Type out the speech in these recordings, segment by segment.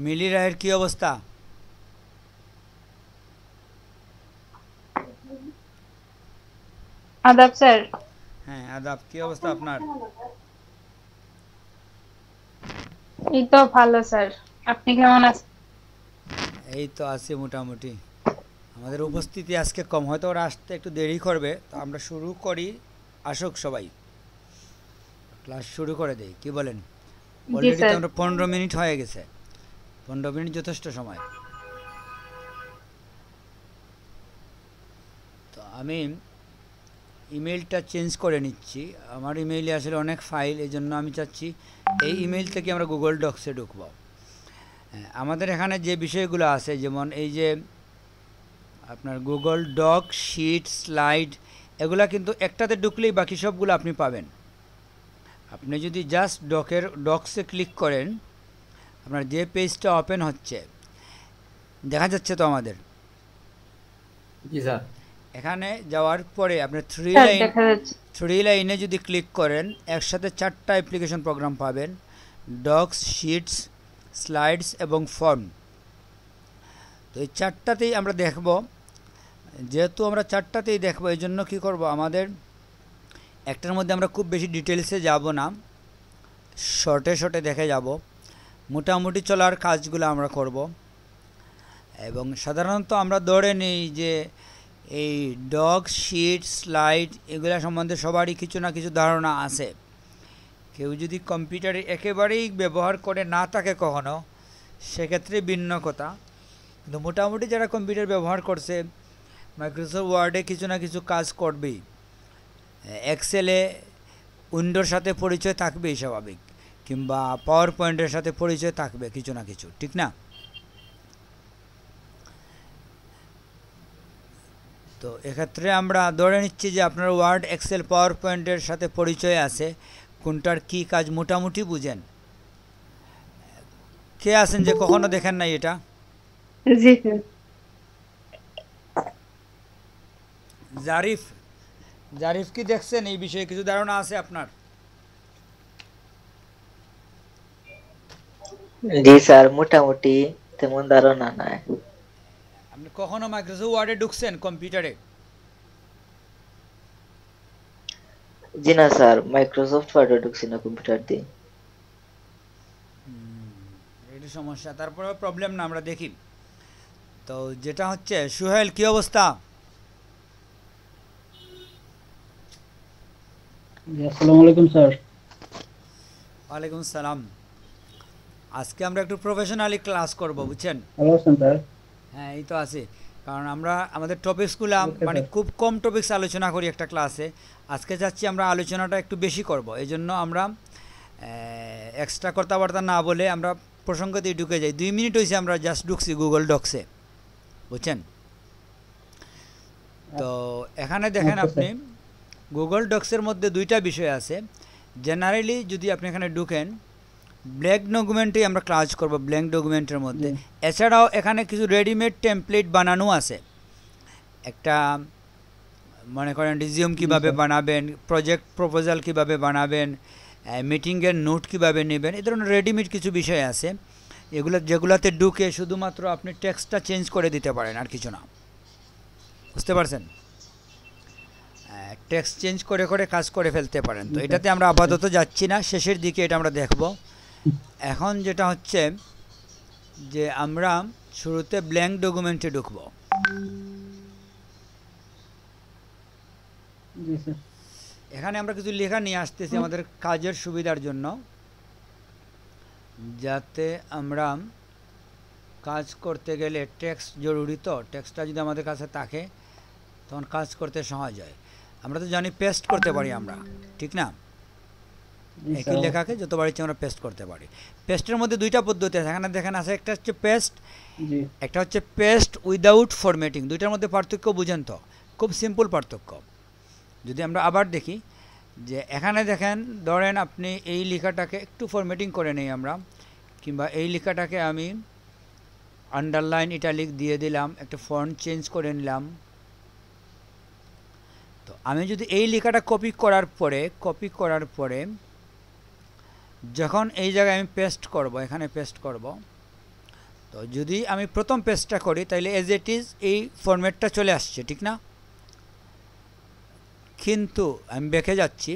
মিলি রায়ের কি অবস্থা? আদাব স্যার। হ্যাঁ আদাব, কি অবস্থা আপনার? এই তো ভালো স্যার। আপনি কেমন আছেন? এই তো আছি মোটামুটি। আমাদের উপস্থিতি আজকে কম, হয়তো ওরা আসতে একটু দেরি করবে, তো আমরা শুরু করি। আসুক সবাই, ক্লাস শুরু করে দেই, কি বলেন? জি অলরেডি তো স্যার। আমরা 15 মিনিট হয়ে গেছে। 15 মিনিট যথেষ্ট সময়। তো আমি ইমেলটা চেঞ্জ করে নিচ্ছি। আমার ইমেইলে আসলে অনেক ফাইল, এই জন্য আমি চাচ্ছি এই ইমেইল থেকে আমরা গুগল ডক্সে ঢুকবো। হ্যাঁ, আমাদের এখানে যে বিষয়গুলো আছে, যেমন এই যে আপনার গুগল ডক, শিট, স্লাইড, এগুলা কিন্তু একটাতে ঢুকলেই বাকি সবগুলো আপনি পাবেন। আপনি যদি জাস্ট ডক্সে ক্লিক করেন, আপনার যে পেজটা ওপেন হচ্ছে, দেখা যাচ্ছে তো আমাদের জি স্যার। এখানে যাওয়ার পরে আপনি থ্রি স্যার লাইন দেখা যাচ্ছে। থ্রি লাইনে যদি ক্লিক করেন, একসাথে 4টা অ্যাপ্লিকেশন প্রোগ্রাম পাবেন: ডক্স, শিটস, স্লাইডস এবং ফর্ম। তো এই 4টাতেই আমরা দেখব। যেহেতু আমরা 4টাতেই দেখব, এই জন্য কী করব, আমাদের একটার মধ্যে আমরা খুব বেশি ডিটেলসে যাব না, শর্টে শর্টে দেখে যাব, মোটামুটি চলার কাজগুলো আমরা করব। এবং সাধারণত আমরা ধরে নিই যে এই ডগ, শিট, স্লাইড এগুলো সম্বন্ধে সবারই কিছু না কিছু ধারণা আছে। কেউ যদি কম্পিউটারে একেবারেই ব্যবহার করে না থাকে কখনো, সেক্ষেত্রে ভিন্ন কথা। কিন্তু মোটামুটি যারা কম্পিউটার ব্যবহার করছে, মাইক্রোসফট ওয়ার্ডে কিছু না কিছু কাজ করবেই, এক্সেলে উইন্ডোর সাথে পরিচয় থাকবেই স্বাভাবিক, কিংবা পাওয়ার পয়েন্টের সাথে পরিচয় থাকবে কিছু না কিছু, ঠিক না? তো এক্ষেত্রে আমরা ধরে নিচ্ছি যে আপনার ওয়ার্ড, এক্সেল, পাওয়ার পয়েন্টের সাথে পরিচয় আছে, কোনটার কী কাজ মোটামুটি বুঝেন। কে আছেন যে কখনো দেখেন নাই এটা? জি স্যার। জারিফ, জারিফ কি দেখছেন? এই বিষয়ে কিছু ধারণা আছে আপনার? জি স্যার, মোটামুটি তেমন ধারণা নাই। আপনি কখনো মাইক্রোসফট ওয়ার্ডে ঢুকছেন কম্পিউটারে? জি না স্যার, মাইক্রোসফট ওয়ার্ডে ঢুকছি না কম্পিউটার দিয়ে। এটি সমস্যা, তারপরেও প্রবলেম না, আমরা দেখি। তো যেটা হচ্ছে, সুহেল কি অবস্থা? জি, আসসালামু আলাইকুম স্যার। ওয়ালাইকুম সালাম। আজকে আমরা একটু প্রফেশনালি ক্লাস করব, বুঝছেন? ভালো আছেন স্যার? হ্যাঁ এই তো আছে। কারণ আমরা আমাদের টপিকসগুলো ওকে মানে স্যার। খুব কম টপিকস আলোচনা করি একটা ক্লাসে। আজকে চাচ্ছি আমরা আলোচনাটা একটু বেশি করব, এই জন্য আমরা এক্সট্রা কথাবার্তা না বলে আমরা প্রসঙ্গতেই ঢুকে যাই। 2 মিনিট হয়েছে আমরা জাস্ট ঢুকছি গুগল ডক্সে, বুঝছেন? তো এখানে দেখেন আচ্ছা আপনি, স্যার। গুগল ডক্সের মধ্যে 2টা বিষয় আছে। জেনারেলি যদি আপনি এখানে ঢুকেন, ব্ল্যাঙ্ক ডকুমেন্টেই আমরা ক্লাস করব, ব্ল্যাঙ্ক ডকুমেন্টের জি। মধ্যে। এছাড়াও এখানে কিছু রেডিমেড টেমপ্লেট বানানো আছে। একটা, মনে করেন রিজিউম জি কীভাবে স্যার। বানাবেন, প্রজেক্ট প্রপোজাল কীভাবে বানাবেন, মিটিংয়ের নোট কীভাবে নেবেন, এই ধরনের রেডিমেড কিছু বিষয় আছে, যেগুলোতে ঢুকে শুধুমাত্র আপনি টেক্সটটা চেঞ্জ করে দিতে পারেন, আর কিছু না। বুঝতে পারছেন? টেক্সট চেঞ্জ করে করে কাজ করে ফেলতে পারেন। তো জি স্যার। এটাতে আমরা আপাতত যাচ্ছি না, শেষের দিকে এটা আমরা দেখব। এখন যেটা হচ্ছে যে আমরা শুরুতে ব্ল্যাঙ্ক ডকুমেন্টে ঢুকব। জি স্যার। এখানে আমরা কিছু লেখা নিয়ে আসতেছি আমাদের কাজের সুবিধার জন্য, যাতে আমরা কাজ করতে গেলে টেক্সট জরুরি, তো টেক্সটটা যদি আমাদের কাছে থাকে তখন কাজ করতে সহজ হয়। আমরা তো জানি পেস্ট করতে পারি আমরা, ঠিক না? জি একই স্যার লেখাকে অবশ্যই। যতবার ইচ্ছে আমরা পেস্ট করতে পারি। পেস্টের মধ্যে 2টা পদ্ধতি আছে, এখানে দেখেন আছে, একটা হচ্ছে পেস্ট, জি। একটা হচ্ছে পেস্ট উইদাউট ফরম্যাটিং। 2টার মধ্যে পার্থক্য বুঝেন তো? খুব সিম্পল পার্থক্য। যদি আমরা আবার দেখি, যে এখানে দেখেন, ধরেন আপনি এই লেখাটাকে একটু ফরম্যাটিং করে নেই আমরা, কিংবা এই লেখাটাকে আমি আন্ডারলাইন ইটালিক দিয়ে দিলাম, একটা ফন্ট চেঞ্জ করে নিলাম। তো আমি যদি এই লেখাটা কপি করার পরে যখন এই জায়গায় আমি পেস্ট করব, এখানে পেস্ট করব, তো যদি আমি প্রথম পেজটা করি তাহলে এজ ইট ইজ এই ফরম্যাটটা চলে আসছে, ঠিক না? কিন্তু আমি ব্যাকে যাচ্ছি,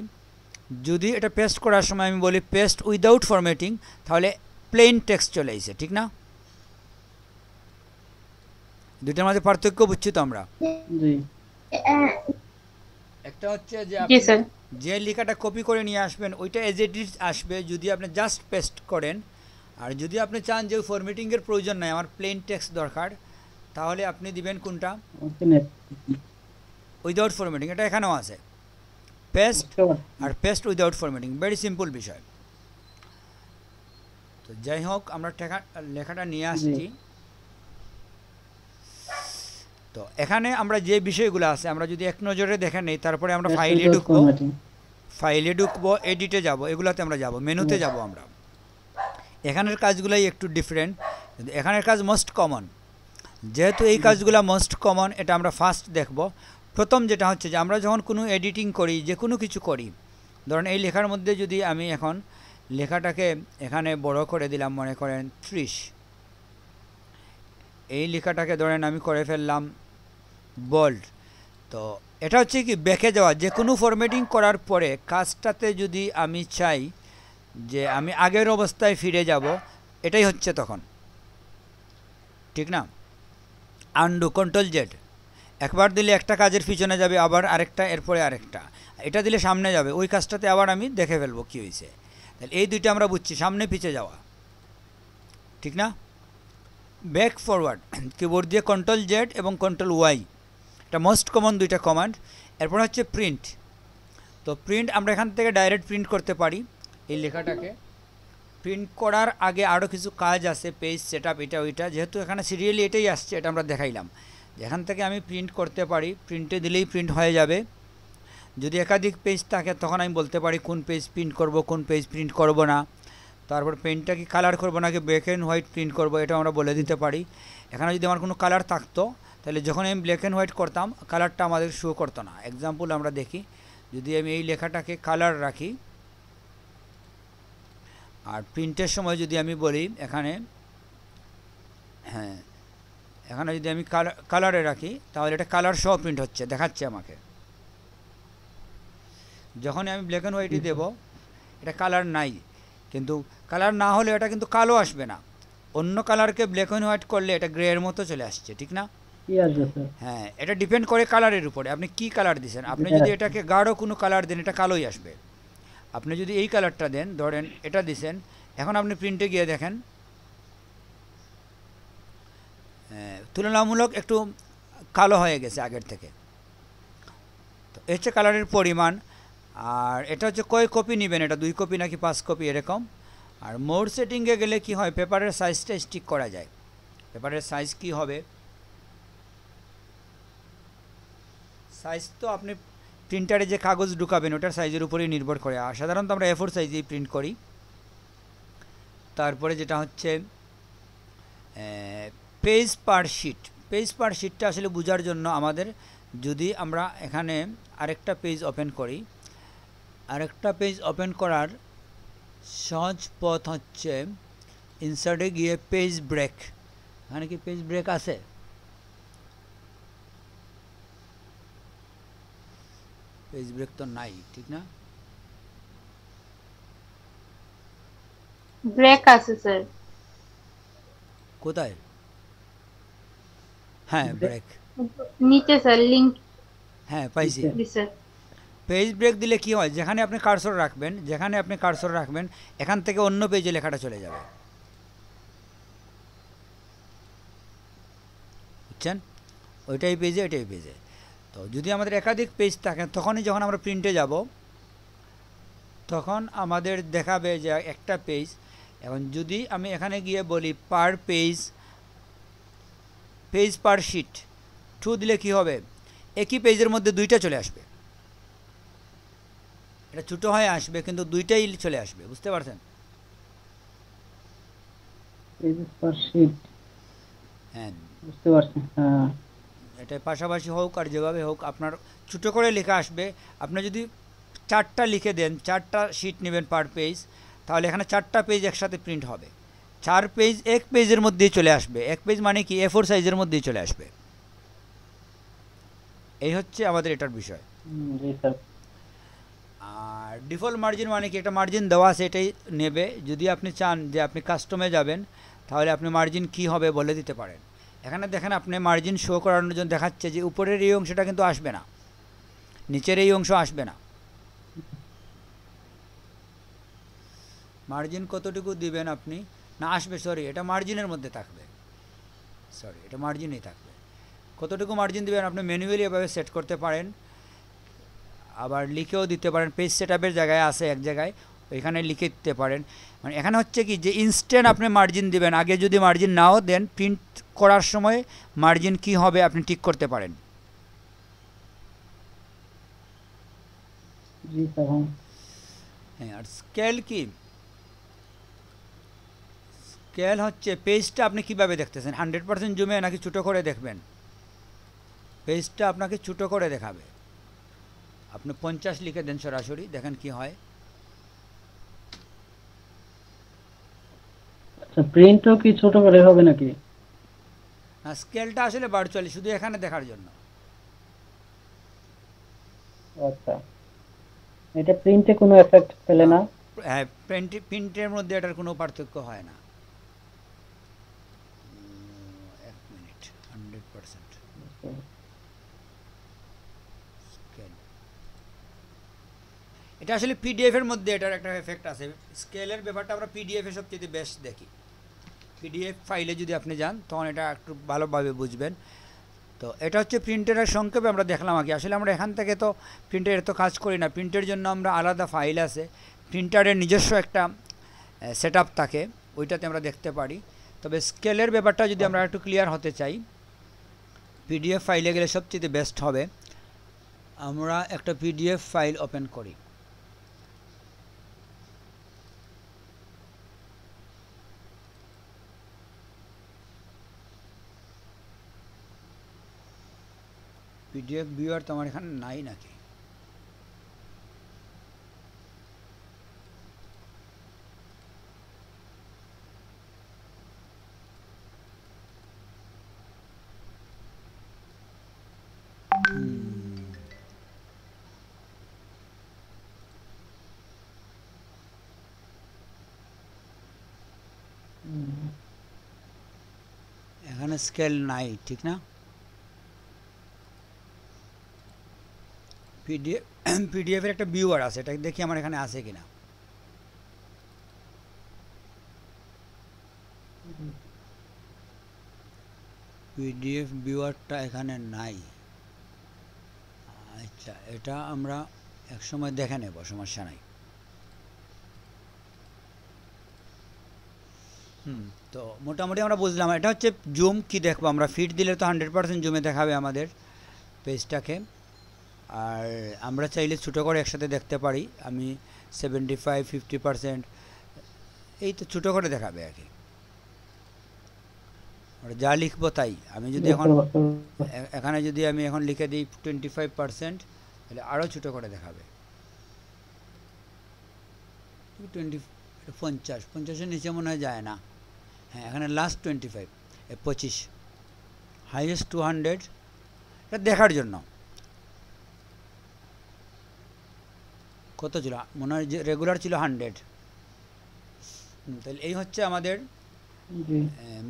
যদি এটা পেস্ট করার সময় আমি বলি পেস্ট উইদাউট ফরম্যাটিং, তাহলে প্লেন টেক্সট চলে এসেছে, ঠিক না? দুইটার মধ্যে পার্থক্য বুঝছি তো আমরা। জি একটা হচ্ছে যে জি আপনি স্যার। যে লেখাটা কপি করে নিয়ে আসবেন ওইটা এজ ইট ইজ আসবে যদি আপনি জাস্ট পেস্ট করেন, আর যদি আপনি চান যে ফরম্যাটিংয়ের প্রয়োজন নাই, আমার প্লেন টেক্সট দরকার, তাহলে আপনি দিবেন কোনটা? Okay net without formatting. এটা এখানেও আছে, পেস্ট বুঝতে পারছি। আর paste without formatting, very simple বিষয়। তো যাই হোক, আমরা লেখাটা নিয়ে আসছি। তো এখানে আমরা যে বিষয়গুলো আছে আমরা যদি এক নজরে দেখে নেই, তারপরে আমরা Yes, ফাইলে without ঢুকবো, formatting. ফাইলে ঢুকবো, এডিটে যাব, এগুলাতে আমরা যাব, মেনুতে যাব আমরা। এখানের কাজগুলাই একটু ডিফারেন্ট, কিন্তু এখানের কাজ মোস্ট কমন। যেহেতু এই কাজগুলো মোস্ট কমন, এটা আমরা ফার্স্ট দেখব। প্রথম যেটা হচ্ছে যে আমরা যখন কোনো এডিটিং করি, যে কোনো কিছু করি, ধরেন এই লেখার মধ্যে যদি আমি এখন লেখাটাকে এখানে বড় করে দিলাম, মনে করেন 30, এই লেখাটাকে ধরেন আমি করে ফেললাম বোল্ড। তো এটা হচ্ছে কি ব্যাকে যাওয়া, যে কোনো ফরম্যাটিং করার পরে কাজটাতে যদি আমি চাই যে আমি আগের অবস্থায় ফিরে যাব, এটাই হচ্ছে তখন, ঠিক না? আনডু, কন্ট্রোল জেড, একবার দিলে একটা কাজের পিছনে যাবে, আবার আরেকটা, এরপরে আরেকটা, এটা দিলে সামনে যাবে, ওই কাজটাতে আবার আমি দেখে ফেলবো কী হয়েছে। তাহলে এই দুইটা আমরা বুঝছি, সামনে পিছে যাওয়া, ঠিক না? ব্যাক ফরওয়ার্ড কিবোর্ড দিয়ে কন্ট্রোল জেড এবং কন্ট্রোল ওয়াই, এটা মোস্ট কমন দুইটা কমান্ড। এরপর হচ্ছে প্রিন্ট। তো প্রিন্ট আমরা এখান থেকে ডাইরেক্ট প্রিন্ট করতে পারি এই লেখাটাকে। প্রিন্ট করার আগে আরও কিছু কাজ আছে, পেজ সেট আপ, এটা ওইটা, যেহেতু এখানে সিরিয়ালি এটাই আসছে, এটা আমরা দেখাইলাম। এখান থেকে আমি প্রিন্ট করতে পারি, প্রিন্টে দিলেই প্রিন্ট হয়ে যাবে। যদি একাধিক পেজ থাকে তখন আমি বলতে পারি কোন পেজ প্রিন্ট করব, কোন পেজ প্রিন্ট করব না। তারপর পেনটা কি কালার করবো নাকি ব্ল্যাক অ্যান্ড হোয়াইট প্রিন্ট করব, এটা আমরা বলে দিতে পারি। এখানে যদি আমার কোনো কালার থাকতো তাহলে যখন আমি ব্ল্যাক অ্যান্ড হোয়াইট করতাম কালারটা আমাদের শো করতো না। এক্সাম্পল আমরা দেখি, যদি আমি এই লেখাটাকে কালার রাখি আর প্রিন্টের সময় যদি আমি বলি এখানে, হ্যাঁ, এখানে যদি আমি কালারে রাখি তাহলে এটা কালার সহ প্রিন্ট হচ্ছে, দেখাচ্ছে আমাকে। যখন আমি ব্ল্যাক অ্যান্ড হোয়াইটই দেব, এটা কালার নাই, কিন্তু কালার না হলে এটা কিন্তু কালো আসবে না। অন্য কালারকে ব্ল্যাক অ্যান্ড হোয়াইট করলে এটা গ্রে এর মতো চলে আসছে, ঠিক না? কি আসবে স্যার? হ্যাঁ, এটা ডিপেন্ড করে কালারের উপরে, আপনি কি কালার দিচ্ছেন। আপনি যদি এটাকে গাঢ় কোনো কালার দেন এটা কালোই আসবে। আপনি যদি এই কালারটা দেন, ধরেন এটা দিছেন, এখন আপনি প্রিন্টে গিয়ে দেখেন তুলনামূলক একটু কালো হয়ে গেছে আগের থেকে। তো এ হচ্ছে কালারের পরিমাণ। আর এটা হচ্ছে কয় কপি নেবেন, এটা 2 কপি নাকি 5 কপি এরকম। আর মোড সেটিংয়ে গেলে কি হয়, পেপারের সাইজটা স্টিক করা যায়। পেপারের সাইজ কি হবে, সাইজ তো আপনি প্রিন্টারে যে কাগজ ঢুকাবেন ওটার সাইজের উপরেই নির্ভর করে। আর সাধারণত আমরা A4 সাইজেই প্রিন্ট করি। তারপরে যেটা হচ্ছে page per sheet, page per শিটটা আসলে বোঝার জন্য আমাদের, যদি আমরা এখানে আরেকটা পেজ ওপেন করি, আরেকটা পেজ ওপেন করার সহজ পথ হচ্ছে ইনসার্টে গিয়ে পেজ ব্রেক। এখানে কি পেজ ব্রেক আছে? পেজ ব্রেক তো নাই, ঠিক না? ব্রেক আছে স্যার। কোথায়? হ্যাঁ, ব্রেক, নিচে স্যার, লিংক হ্যাঁ পাইছি। দিছে। পেজ ব্রেক দিলে কি হয়, যেখানে আপনি কার্সর রাখবেন, যেখানে আপনি কার্সর রাখবেন এখান থেকে অন্য পেজে লেখাটা চলে যাবে, বুঝছেন? ওইটাই পেজে, এটাই পেজে। তো যদি আমাদের একাধিক পেজ থাকে তখনই যখন আমরা প্রিন্টে যাব তখন আমাদের দেখাবে যে একটা পেজ। এখন যদি আমি এখানে গিয়ে বলি per page, page per sheet 2 দিলে কি হবে, একই পেজের মধ্যে দুইটা চলে আসবে। এটা ছোটো হয়ে আসবে কিন্তু দুইটাই চলে আসবে, বুঝতে পারছেন? পেজেস পার শিট, হ্যাঁ, বুঝতে পারছি। হ্যাঁ, এটা পাশাপাশি হোক আর যেভাবে হোক আপনার ছোটো করে লেখা আসবে। আপনি যদি 4টা লিখে দেন, 4টা শিট নেবেন পার পেজ, তাহলে এখানে 4টা পেজ একসাথে প্রিন্ট হবে। 4 পেজ এক পেজের মধ্যেই চলে আসবে। এক পেজ মানে কি A4 সাইজের মধ্যেই চলে আসবে। এই হচ্ছে আমাদের এটার বিষয়। জি স্যার। আর ডিফল্ট মার্জিন মানে কি একটা মার্জিন দেওয়া আছে, এটাই নেবে। যদি আপনি চান যে আপনি কাস্টমে যাবেন তাহলে আপনি মার্জিন কি হবে বলে দিতে পারেন। এখানে দেখেন আপনি মার্জিন শো করানোর জন্য দেখাচ্ছে যে উপরের এই অংশটা কিন্তু আসবে না, নিচের এই অংশ আসবে না। মার্জিন কতটুকু দিবেন আপনি, না আসবে, সরি এটা মার্জিনের মধ্যে থাকবে, সরি এটা মার্জিনেই থাকবে। কতটুকু মার্জিন দিবেন আপনি ম্যানুয়ালি এভাবে সেট করতে পারেন, আবার লিখেও দিতে পারেন। পেজ সেটআপের জায়গায় আছে এক জায়গায়, ওইখানে লিখে দিতে পারেন। মানে এখানে হচ্ছে কি যে ইনস্ট্যান্ট আপনি মার্জিন দিবেন, আগে যদি মার্জিন নাও দেন প্রিন্ট করার সময় মার্জিন কি হবে আপনি ঠিক করতে পারেন। জি স্যার। হ্যাঁ, আর স্কেল কি, স্কেল হচ্ছে পেজটা আপনি কিভাবে দেখতেছেন, 100% জুমে নাকি ছোটো করে দেখবেন। পেজটা আপনাকে ছোটো করে দেখাবে। আপনি 50 লিখে দেন সরাসরি, দেখেন কি হয়। আচ্ছা, প্রিন্টও কি ছোট করে হবে নাকি? না, স্কেলটা আসলে ভার্চুয়ালি শুধু এখানে দেখার জন্য। আচ্ছা, এটা প্রিন্টে কোনো এফেক্ট ফেলে না? হ্যাঁ, প্রিন্টের মধ্যে এটার কোনো পার্থক্য হয় না। এক মিনিট, 100% স্কেল। এটা আসলে পিডিএফ এর মধ্যে এটার একটা এফেক্ট আছে। স্কেলের ব্যাপারটা আমরা পিডিএফ এ সবচেয়ে বেস্ট দেখি। পিডিএফ ফাইলে যদি আপনি যান তখন এটা একটু ভালোভাবে বুঝবেন। তো এটা হচ্ছে প্রিন্টারের সংক্ষেপে আমরা দেখলাম আগে। আসলে আমরা এখান থেকে তো প্রিন্টারের তো কাজ করি না, প্রিন্টের জন্য আমরা আলাদা ফাইল আছে, প্রিন্টারের নিজস্ব একটা সেটআপ থাকে, ওইটাতে আমরা দেখতে পারি। তবে স্কেলের ব্যাপারটা যদি আমরা একটু ক্লিয়ার হতে চাই, পিডিএফ ফাইলে গেলে সবচেয়ে বেস্ট হবে। আমরা একটা পিডিএফ ফাইল ওপেন করি। পিডিএফ ভিউয়ার তো আমার এখানে নাই নাকি? এখানে স্কেল নাই, ঠিক না? পিডিএফ এর একটা ভিউয়ার আছে, এটা দেখি আমার এখানে আছে কিনা। পিডিএফ ভিউয়ারটা এখানে নাই। আচ্ছা, এটা আমরা এক সময় দেখে নেব, সমস্যা নাই। তো মোটামুটি আমরা বুঝলাম। এটা হচ্ছে জুম কি দেখবো আমরা, ফিট দিলে তো 100% জুমে দেখাবে আমাদের পেজটাকে। আর আমরা চাইলে ছোটো করে একসাথে দেখতে পারি। আমি 75-50% এই তো ছোটো করে দেখাবে আর কি। আমরা যা লিখবো তাই। আমি যদি এখন এখানে যদি আমি এখন লিখে দিই 25%, তাহলে আরও ছোটো করে দেখাবে। 50-50-এর নিচে মনে হয় যায় না। হ্যাঁ, এখানে লাস্ট 25, হাইয়েস্ট 200। এটা দেখার জন্য কত ছিল মনে হয়, যে রেগুলার ছিল 100। তাহলে এই হচ্ছে আমাদের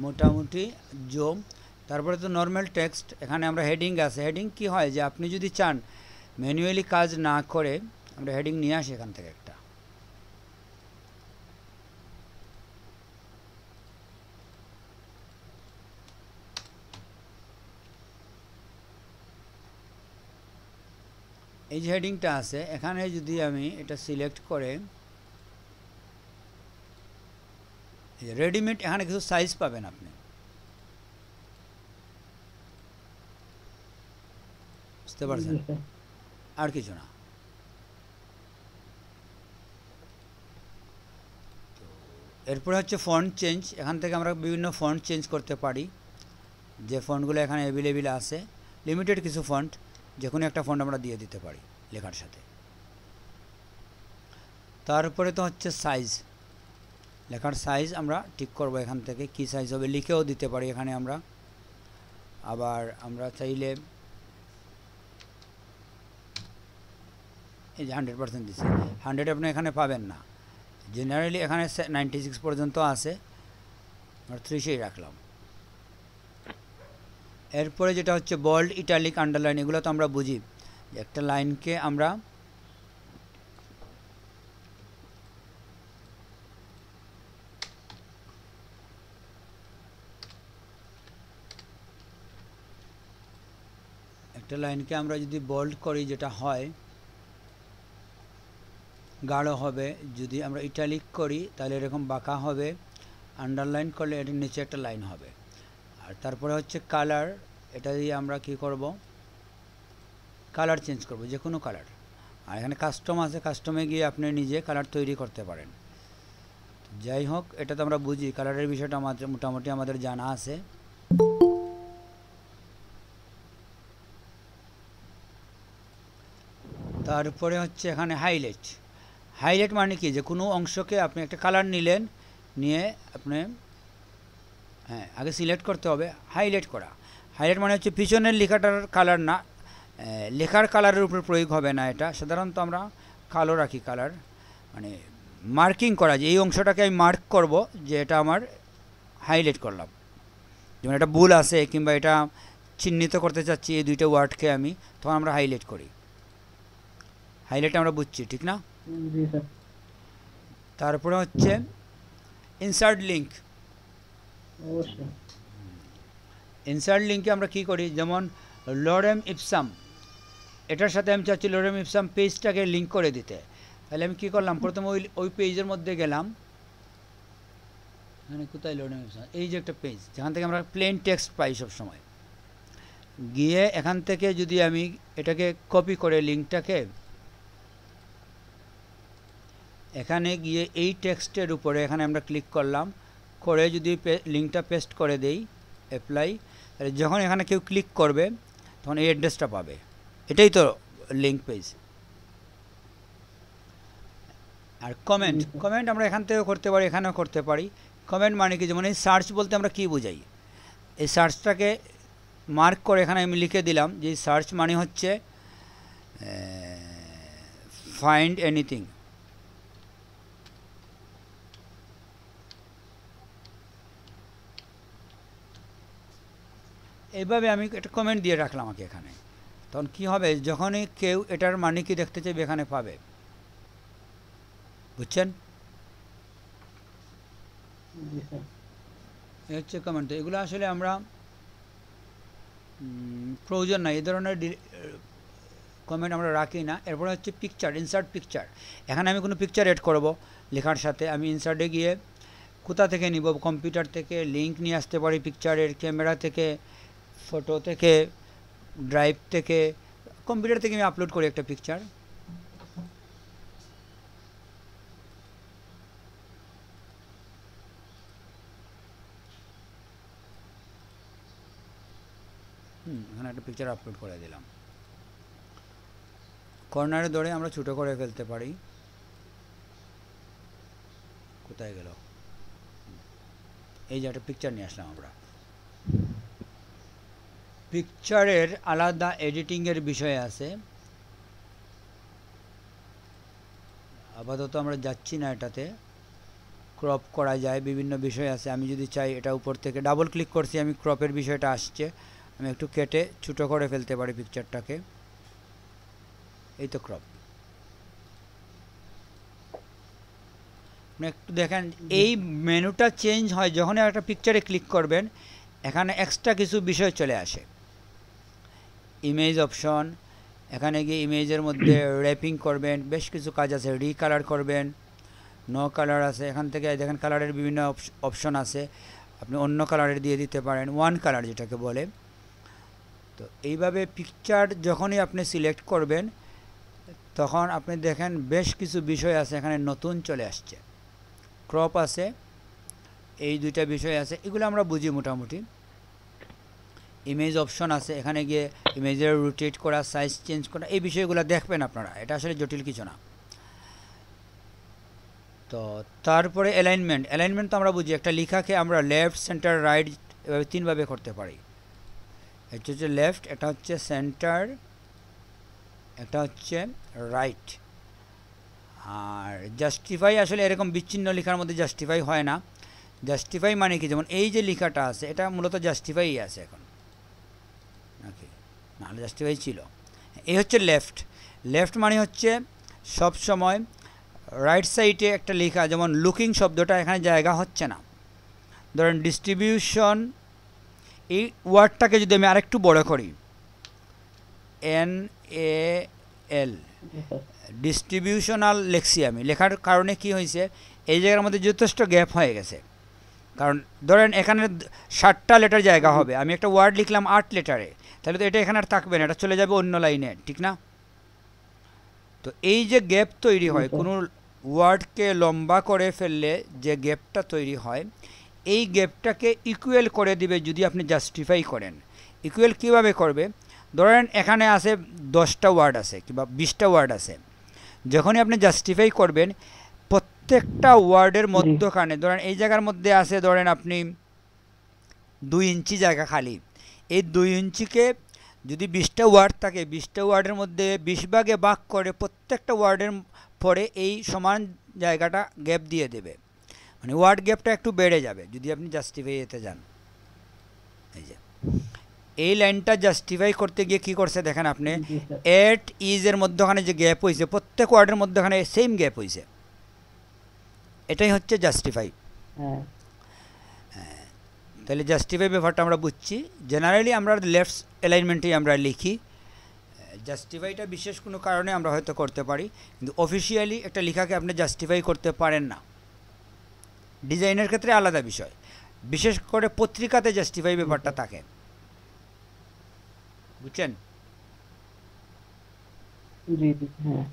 মোটামুটি জুম। তারপরে তো নর্মাল টেক্সট, এখানে আমরা হেডিং আছে। হেডিং কি হয় যে আপনি যদি চান ম্যানুয়ালি কাজ না করে আমরা হেডিং নিয়ে আসি এখান থেকে একটা। এই যে হেডিংটা আছে এখানে, যদি আমি এটা সিলেক্ট করে রেডিমেড, এখানে কিছু সাইজ পাবেন আপনি, বুঝতে পারছেন? আর কিছু না। এরপরে হচ্ছে ফন্ট চেঞ্জ। এখান থেকে আমরা বিভিন্ন ফন্ট চেঞ্জ করতে পারি, যে ফন্টগুলো এখানে অ্যাভেলেবেল আছে। লিমিটেড কিছু ফন্ট, যে কোনো একটা ফন্ট আমরা দিয়ে দিতে পারি লেখার সাথে। তারপরে তো হচ্ছে সাইজ, লেখার সাইজ আমরা ঠিক করব এখান থেকে কি সাইজ হবে লিখেও দিতে পারি এখানে আমরা আবার আমরা চাইলে এই যে 100% দিছি 100 আপনি এখানে পাবেন না জেনারেলি এখানে 96 পর্যন্ত আছে আমরা 30 রাখলাম এরপরে যেটা হচ্ছে বোল্ড ইটালিক আন্ডারলাইন এগুলো তো আমরা বুঝি যে একটা লাইনকে আমরা যদি বোল্ড করি যেটা হয় গাঢ় হবে যদি আমরা ইটালিক করি তাহলে এরকম বাঁকা হবে আন্ডারলাইন করলে এর নিচে একটা লাইন হবে আর তারপরে হচ্ছে কালার এটা দিয়ে আমরা কি করব কালার চেঞ্জ করব যে কোনো কালার আর এখানে কাস্টম আছে কাস্টমে গিয়ে আপনি নিজে কালার তৈরি করতে পারেন যাই হোক এটা তো আমরা বুঝি কালারের বিষয়টা আমাদের মোটামুটি আমাদের জানা আছে তারপরে হচ্ছে এখানে হাইলাইট মানে কি যে কোনো অংশকে আপনি একটা কালার নিলেন নিয়ে আপনি আগে সিলেক্ট করতে হবে হাইলাইট করা হাইলাইট মানে হচ্ছে পিছনের লেখাটার কালার না লেখার কালারের উপর প্রয়োগ হবে না এটা সাধারণত আমরা কালো রাখি কালার মানে মার্কিং করা যে এই অংশটাকে আমি মার্ক করব যে এটা আমার হাইলাইট করলাম যেমন এটা ভুল আছে কিংবা এটা চিহ্নিত করতে চাচ্ছি এই দুইটা ওয়ার্ডকে আমি তখন আমরা হাইলাইট করি হাইলাইট আমরা বুঝছি ঠিক না জি স্যার তারপরে হচ্ছে ইনসার্ট লিংক অবশ্যই ইনসার্ট লিংকে আমরা কি করি যেমন লরেম ইপসাম এটার সাথে আমি চাচ্ছি লরেম ইপসাম পেজটাকে লিংক করে দিতে তাহলে আমি কি করলাম প্রথমে ওই পেজের মধ্যে গেলাম মানে কোথায় লরেম ইপসাম এই যে একটা পেজ যেখান থেকে আমরা প্লেন টেক্সট পাই সব সময় গিয়ে এখান থেকে যদি আমি এটাকে কপি করে লিংকটাকে এখানে গিয়ে এই টেক্সটের উপরে এখানে আমরা ক্লিক করলাম করে যদি লিংকটা পেস্ট করে দেই অ্যাপ্লাই তাহলে যখন এখানে কেউ ক্লিক করবে তখন এই অ্যাড্রেসটা পাবে এটাই তো লিংক পেজ আর কমেন্ট আমরা এখান থেকেও করতে পারি এখানেও করতে পারি কমেন্ট মানে কি যেমন এই সার্চ বলতে আমরা কি বোঝাই এই সার্চটাকে মার্ক করে এখানে আমি লিখে দিলাম যে সার্চ মানে হচ্ছে ফাইন্ড এনিথিং এইভাবে আমি একটা কমেন্ট দিয়ে রাখলাম আমাকে এখানে তখন কি হবে যখনই কেউ এটার মানে কি দেখতে চাইবে এখানে পাবে বুঝছেন জি স্যার এই হচ্ছে কমেন্ট এগুলো আসলে আমরা প্রয়োজন নাই এই ধরনের কমেন্ট আমরা রাখি না এরপরে হচ্ছে পিকচার ইনসার্ট পিকচার এখানে আমি কোনো পিকচার এড করব লেখার সাথে আমি ইনসার্টে গিয়ে কোথা থেকে নিব কম্পিউটার থেকে লিংক নিয়ে আসতে পারি পিকচারের ক্যামেরা থেকে ফটো থেকে ড্রাইভ থেকে কম্পিউটার থেকে আমি আপলোড করি একটা পিকচার এখানে একটা পিকচার আপলোড করে দিলাম কর্নারে ধরে আমরা ছোট করে ফেলতে পারি কোথায় গেল এই যে একটা পিকচার নিয়ে আসলাম আমরা পিকচারের আলাদা এডিটিংয়ের বিষয় আছে আপাতত আমরা যাচ্ছি না এটাতে ক্রপ করা যায় বিভিন্ন বিষয় আছে আমি যদি চাই এটা উপর থেকে ডাবল ক্লিক করছি আমি ক্রপের বিষয়টা আসছে আমি একটু কেটে ছোটো করে ফেলতে পারি পিকচারটাকে এই তো ক্রপ একটু দেখেন এই মেনুটা চেঞ্জ হয় যখন একটা পিকচারে ক্লিক করবেন এখানে এক্সট্রা কিছু বিষয় চলে আসে ইমেজ অপশন এখানে গিয়ে ইমেজের মধ্যে র্যাপিং করবেন বেশ কিছু কাজ আছে রিকালার করবেন নো কালার আছে এখান থেকে দেখেন কালারের বিভিন্ন অপশন আছে আপনি অন্য কালারের দিয়ে দিতে পারেন ওয়ান কালার যেটাকে বলে তো এইভাবে পিকচার যখনই আপনি সিলেক্ট করবেন তখন আপনি দেখেন বেশ কিছু বিষয় আছে এখানে নতুন চলে আসছে ক্রপ আছে এই দুইটা বিষয় আছে এগুলো আমরা বুঝি মোটামুটি ইমেজ অপশন আছে এখানে গিয়ে ইমেজের রোটেট করা সাইজ চেঞ্জ করা এই বিষয়গুলো দেখবেন আপনারা এটা আসলে জটিল কিছু না তো তারপরে অ্যালাইনমেন্ট তো আমরা বুঝি একটা লেখাকে আমরা লেফট সেন্টার রাইট এভাবে তিনভাবে করতে পারি। এটা হচ্ছে লেফট, এটা হচ্ছে সেন্টার, এটা হচ্ছে রাইট। আর জাস্টিফাই আসলে এরকম বিচ্ছিন্ন লেখার মধ্যে জাস্টিফাই হয় না। জাস্টিফাই মানে কি, যেমন এই যে লেখাটা আছে এটা মূলত জাস্টিফাই আছে এখন, নাকি নাহলে জাস্টিফাই ছিল। এই হচ্ছে লেফট। লেফট মানে হচ্ছে সব সময় রাইট সাইডে একটা লেখা, যেমন লুকিং শব্দটা এখানে জায়গা হচ্ছে না। ধরেন ডিস্ট্রিবিউশন, এই ওয়ার্ডটাকে যদি আমি আরেকটু বড় করি, NAL ডিস্ট্রিবিউশনাল লেখছি আমি, লেখার কারণে কি হয়েছে, এই জায়গার মধ্যে যথেষ্ট গ্যাপ হয়ে গেছে। কারণ ধরেন এখানে 60টা লেটার জায়গা হবে, আমি একটা ওয়ার্ড লিখলাম 8 লেটারে, তাহলে তো এটা এখানে আর থাকবে না, এটা চলে যাবে অন্য লাইনে, ঠিক না? তো এই যে গ্যাপ তৈরি হয়, কোনো ওয়ার্ডকে লম্বা করে ফেললে যে গ্যাপটা তৈরি হয়, এই গ্যাপটাকে ইকুয়াল করে দিবে যদি আপনি জাস্টিফাই করেন। ইকুয়াল কীভাবে করবে, ধরেন এখানে আছে 10টা ওয়ার্ড আছে কিংবা 20টা ওয়ার্ড আছে, যখনই আপনি জাস্টিফাই করবেন প্রত্যেকটা ওয়ার্ডের মধ্যখানে, ধরেন এই জায়গার মধ্যে আছে, ধরেন আপনি 2 ইঞ্চি জায়গা খালি, এই 2 ইঞ্চিকে যদি 20টা ওয়ার্ড থাকে, 20টা ওয়ার্ডের মধ্যে 20 ভাগে ভাগ করে প্রত্যেকটা ওয়ার্ডের পরে এই সমান জায়গাটা গ্যাপ দিয়ে দেবে, মানে ওয়ার্ড গ্যাপটা একটু বেড়ে যাবে যদি আপনি জাস্টিফাই এতে যান। এই যে এই লাইনটা জাস্টিফাই করতে গিয়ে কী করছে দেখেন আপনি, এট ইজের মধ্যখানে যে গ্যাপ হয়েছে প্রত্যেক ওয়ার্ডের মধ্যখানে সেম গ্যাপ হয়েছে, এটাই হচ্ছে জাস্টিফাই। তাহলে জাস্টিফাই ব্যাপারটা আমরা বুঝছি। জেনারেলি আমরা লেফট অ্যালাইনমেন্টেই আমরা লিখি, জাস্টিফাইটা বিশেষ কোনো কারণে আমরা হয়তো করতে পারি, কিন্তু অফিসিয়ালি একটা লেখাকে আপনি জাস্টিফাই করতে পারেন না। ডিজাইনের ক্ষেত্রে আলাদা বিষয়, বিশেষ করে পত্রিকাতে জাস্টিফাই ব্যাপারটা থাকে, বুঝছেন? জি জি, হ্যাঁ।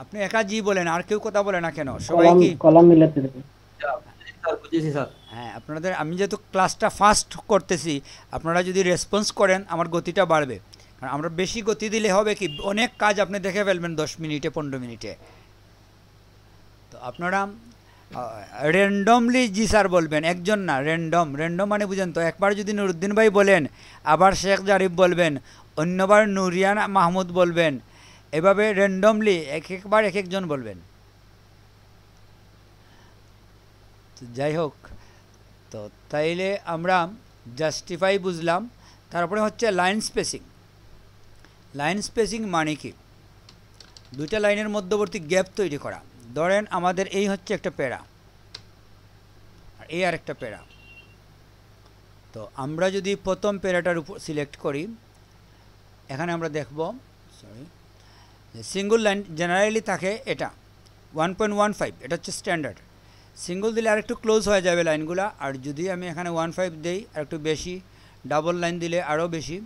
আপনি একা জি বলেন, আর কেউ কথা বলে না কেন? সবাই কি কলাম মিলাতে দেবে? স্যার বুঝেছি স্যার। হ্যাঁ, আপনাদের আমি যেহেতু ক্লাসটা ফাস্ট করতেছি, আপনারা যদি রেসপন্স করেন আমার গতিটা বাড়বে। কারণ আমরা বেশি গতি দিলে হবে কি, অনেক কাজ আপনি দেখে ফেলবেন 10 মিনিটে 15 মিনিটে। তো আপনারা র্যান্ডমলি জি স্যার বলবেন, একজন না, র্যান্ডম। র্যান্ডম মানে বুঝেন তো, একবার যদি নুরুদ্দিন ভাই বলেন, আবার শেখ জারিফ বলবেন, অন্যবার নুরিয়ান মাহমুদ বলবেন, এভাবে র্যান্ডমলি একবার এক একজন বলবেন। তো যাই হোক, তো তাইলে আমরা জাস্টিফাই বুঝলাম। তারপরে হচ্ছে লাইন স্পেসিং। লাইন স্পেসিং মানে কি, দুইটা লাইনের মধ্যবর্তী গ্যাপ তৈরি করা। ধরেন আমাদের এই হচ্ছে একটা প্যারা, আর এই আর একটা প্যারা। তো আমরা যদি প্রথম প্যারাটার উপর সিলেক্ট করি, এখানে আমরা দেখব সিঙ্গল লাইন জেনারেলি থাকে এটা 1.15, এটা হচ্ছে স্ট্যান্ডার্ড। সিঙ্গল দিলে আরেকটু ক্লোজ হয়ে যাবে লাইনগুলো, আর যদি আমি এখানে 1.5 দিই আর একটু বেশি, ডাবল লাইন দিলে আরও বেশি,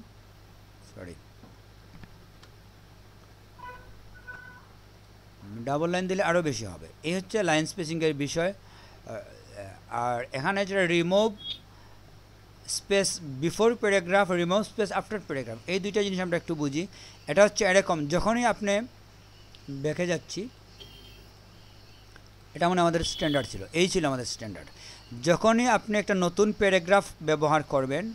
ডাবল লাইন দিলে আরও বেশি হবে। এই হচ্ছে লাইন স্পেসিংয়ের বিষয়। আর এখানে যেটা remove space before paragraph, remove space after paragraph, এই দুইটা জিনিস আমরা একটু বুঝি। এটা হচ্ছে এরকম, যখনই আপনি দেখে যাচ্ছি, এটা মানে আমাদের স্ট্যান্ডার্ড ছিল, এই ছিল আমাদের স্ট্যান্ডার্ড। যখনই আপনি একটা নতুন প্যারাগ্রাফ ব্যবহার করবেন,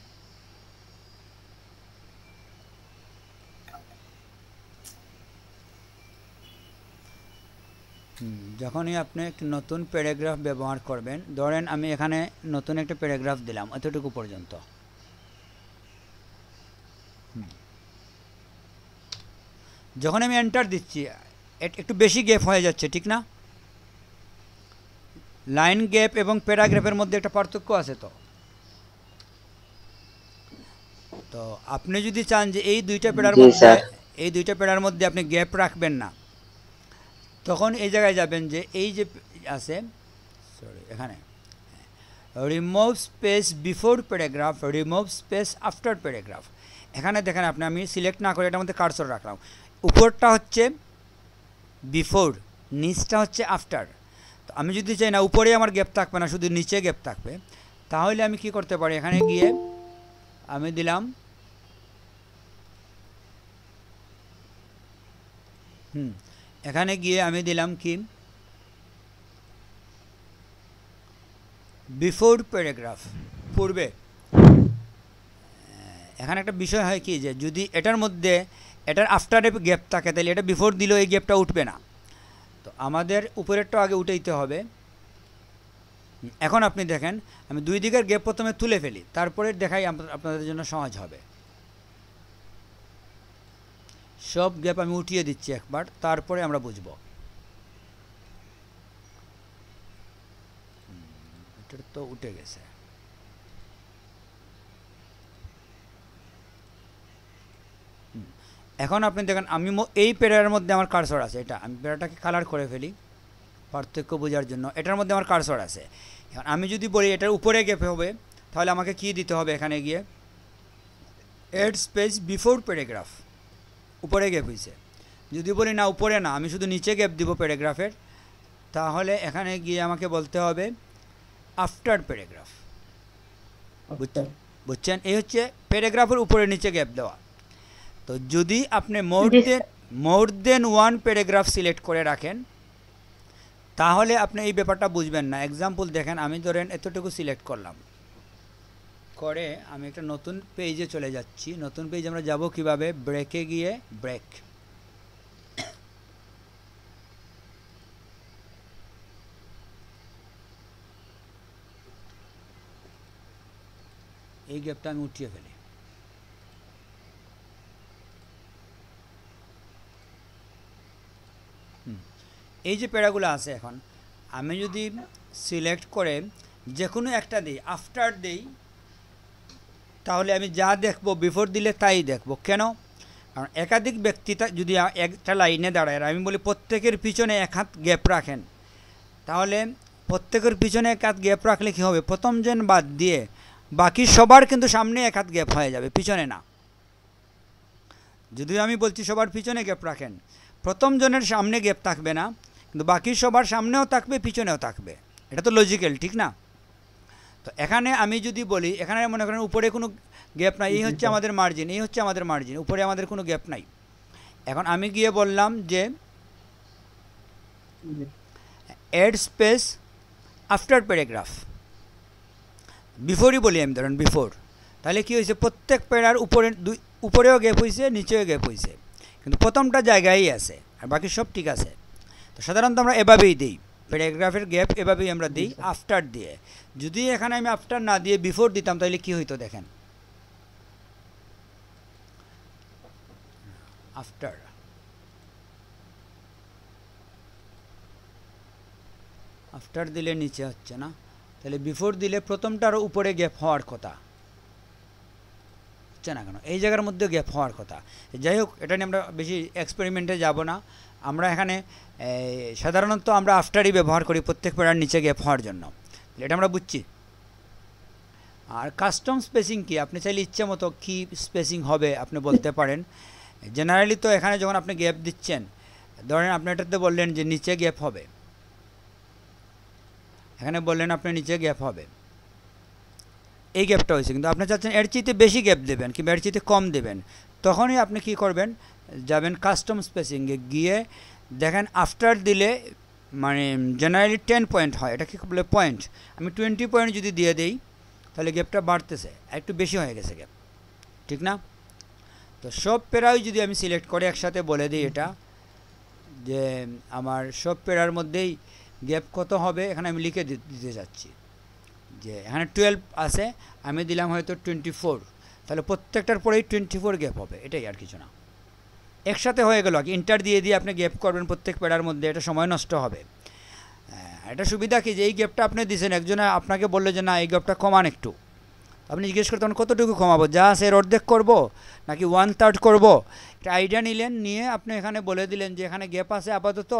যখনই আপনি একটা নতুন প্যারাগ্রাফ ব্যবহার করবেন, ধরেন আমি এখানে নতুন একটা প্যারাগ্রাফ দিলাম এতটুকু পর্যন্ত, যখন আমি এন্টার দিচ্ছি একটু বেশি গ্যাপ হয়ে যাচ্ছে, ঠিক না? লাইন গ্যাপ এবং প্যারাগ্রাফের মধ্যে একটা পার্থক্য আছে। তো আপনি যদি চান যে এই দুইটা প্যারার মধ্যে আপনি গ্যাপ রাখবেন না, তখন এই জায়গায় যাবেন যে এই যে আছে, এখানে remove space before paragraph, remove space after paragraph. এখানে দেখেন আপনি, আমি সিলেক্ট না করে এটার মধ্যে কার্সর রাখলাম, উপরটা হচ্ছে বিফোর, নিচটা হচ্ছে আফটার। তো আমি যদি চাই না উপরে আমার গ্যাপ থাকবে না, শুধু নিচে গ্যাপ থাকবে, তাহলে আমি কি করতে পারি, এখানে গিয়ে আমি দিলাম এখানে গিয়ে আমি দিলাম কি, বিফোর প্যারাগ্রাফ, পূর্বে। এখানে একটা বিষয় হয় কি, যে যদি এটার মধ্যে এটার আফটারে গ্যাপ থাকে তাহলে এটা বিফোর দিলেও এই গ্যাপটা উঠবে না। তো আমাদের উপরেরটা আগে উঠাইতে হবে। এখন আপনি দেখেন আমি দুই দিকের গ্যাপ প্রথমে তুলে ফেলি, তারপরে দেখাই আপনাদের জন্য সহজ হবে। সব গ্যাপ আমি উঠিয়ে দিচ্ছি একবার, তারপরে আমরা বুঝব। এটা তো উঠে গেছে। এখন আপনি দেখেন আমি এই প্যারার মধ্যে আমার কার্সর আছে, এটা আমি প্যারাটাকে কালার করে ফেলি পার্থক্য বোঝার জন্য। এটার মধ্যে আমার কার্সর আছে। এখন আমি যদি বলি এটার উপরে গ্যাপ হবে, তাহলে আমাকে কি দিতে হবে, এখানে গিয়ে এড স্পেস বিফোর প্যারাগ্রাফ, উপরে গ্যাপ হয়েছে। যদি বলি না উপরে না, আমি শুধু নিচে গ্যাপ দিব প্যারাগ্রাফের, তাহলে এখানে গিয়ে আমাকে বলতে হবে আফটার প্যারাগ্রাফ। বুঝছেন? এই হচ্ছে প্যারাগ্রাফের উপরে নিচে গ্যাপ দেওয়া। তো যদি আপনি মোর দেন ওয়ান প্যারাগ্রাফ সিলেক্ট করে রাখেন, তাহলে আপনি এই ব্যাপারটা বুঝবেন না। এক্সাম্পল দেখেন, আমি ধরেন এতটুকু সিলেক্ট করলাম, করে আমি একটা নতুন পেজে চলে যাচ্ছি। নতুন পেজ আমরা যাব কিভাবে, ব্রেকে গিয়ে ব্রেক, এই গ্যাপটা আমি উঠিয়ে ফেলি। এই যে প্যারাগুলো আছে, এখন আমি যদি সিলেক্ট করে যে কোনো একটা দিই, আফটার দিই, তাহলে আমি যা দেখব বিফোর দিলে তাই দেখব। কেন? কারণ একাধিক ব্যক্তি যদি একটা লাইনে দাঁড়ায়, আমি বলি প্রত্যেকের পিছনে এক হাত গ্যাপ রাখেন, তাহলে প্রত্যেকের পিছনে এক হাত গ্যাপ রাখলে কী হবে, প্রথম জন বাদ দিয়ে বাকি সবার কিন্তু সামনে এক হাত গ্যাপ হয়ে যাবে, পিছনে না। যদি আমি বলছি সবার পিছনে গ্যাপ রাখেন, প্রথম জনের সামনে গ্যাপ থাকবে না, কিন্তু বাকি সবার সামনেও থাকবে, পিছনেও থাকবে। এটা তো লজিক্যাল, ঠিক না? তো এখানে আমি যদি বলি, এখানে মনে করেন উপরে কোনো গ্যাপ নাই, এই হচ্ছে আমাদের মার্জিন, এই হচ্ছে আমাদের মার্জিন, উপরে আমাদের কোনো গ্যাপ নাই। এখন আমি গিয়ে বললাম যে অ্যাড স্পেস আফটার প্যারাগ্রাফ, বিফোরই বলি আমি, ধরেন বিফোর, তাহলে কি হয়েছে, প্রত্যেক প্যারার উপরেও গ্যাপ হয়েছে, নিচেও গ্যাপ হয়েছে, কিন্তু প্রথমটা জায়গায় আছে আর বাকি সব ঠিক আছে। তো সাধারণত আমরা এভাবেই দিই, প্যারাগ্রাফের গ্যাপ এভাবেই আমরা দিই, আফটার দিয়ে। যদি এখানে আমি আফটার না দিয়ে বিফোর দিতাম, তাহলে কি হইতো দেখেন, আফটার, আফটার দিলে নিচে হচ্ছে না, তাহলে বিফোর দিলে প্রথমটার উপরে গ্যাপ হওয়ার কথা, হচ্ছে না কেন? এই জায়গার মধ্যে গ্যাপ হওয়ার কথা। যাই হোক, এটা নিয়ে আমরা বেশি এক্সপেরিমেন্টে যাব না। আমরা এখানে সাধারণত আমরা আফটারই ব্যবহার করি প্রত্যেক প্যারার নিচে গ্যাপ হওয়ার জন্য, এটা আমরা বুঝছি। আর কাস্টম স্পেসিং কি, আপনি চাইলে ইচ্ছে মতো কী স্পেসিং হবে আপনি বলতে পারেন। জেনারেলি তো এখানে যখন আপনি গ্যাপ দিচ্ছেন, ধরেন আপনি এটাতে বললেন যে নিচে গ্যাপ হবে, এখানে বললেন আপনি নিচে গ্যাপ হবে, এই গ্যাপটা হয়েছে, কিন্তু আপনি চাচ্ছেন এর চেয়ে বেশি গ্যাপ দেবেন কিংবা এর চেয়ে কম দেবেন, তখনই আপনি কি করবেন, যাবেন কাস্টম স্পেসিংয়ে, গিয়ে দেখেন আফটার দিলে মানে জেনারেলি 10 পয়েন্ট হয়, এটা কি বলে পয়েন্ট, আমি 20 পয়েন্ট যদি দিয়ে দিই, তাহলে গ্যাপটা বাড়তেছে, একটু বেশি হয়ে গেছে গ্যাপ, ঠিক না? তো সব প্যারাই যদি আমি সিলেক্ট করে একসাথে বলে দিই, এটা যে আমার সব প্যারার মধ্যেই গ্যাপ কত হবে, এখানে আমি লিখে দিতে যাচ্ছি যে এখানে 12 আছে, আমি দিলাম হয়তো 24, তাহলে প্রত্যেকটার পরেই 24 গ্যাপ হবে, এটাই আর কিছু না। একসাথে হয়ে গেল, ইন্টার দিয়ে দিয়ে আপনি গ্যাপ করবেন প্রত্যেক প্যারার মধ্যে, এটা সময় নষ্ট হবে। এটা সুবিধা কি, যে এই গ্যাপটা আপনি দিয়েছেন, একজনে আপনাকে বললো যে না এই গ্যাপটা কমান একটু, আপনি জিজ্ঞেস করতেন কতটুকু কমাবো, যা আছে এর অর্ধেক করবো নাকি 1/3 করবো, একটা আইডিয়া নিলেন, নিয়ে আপনি এখানে বলে দিলেন যে এখানে গ্যাপ আছে আপাতত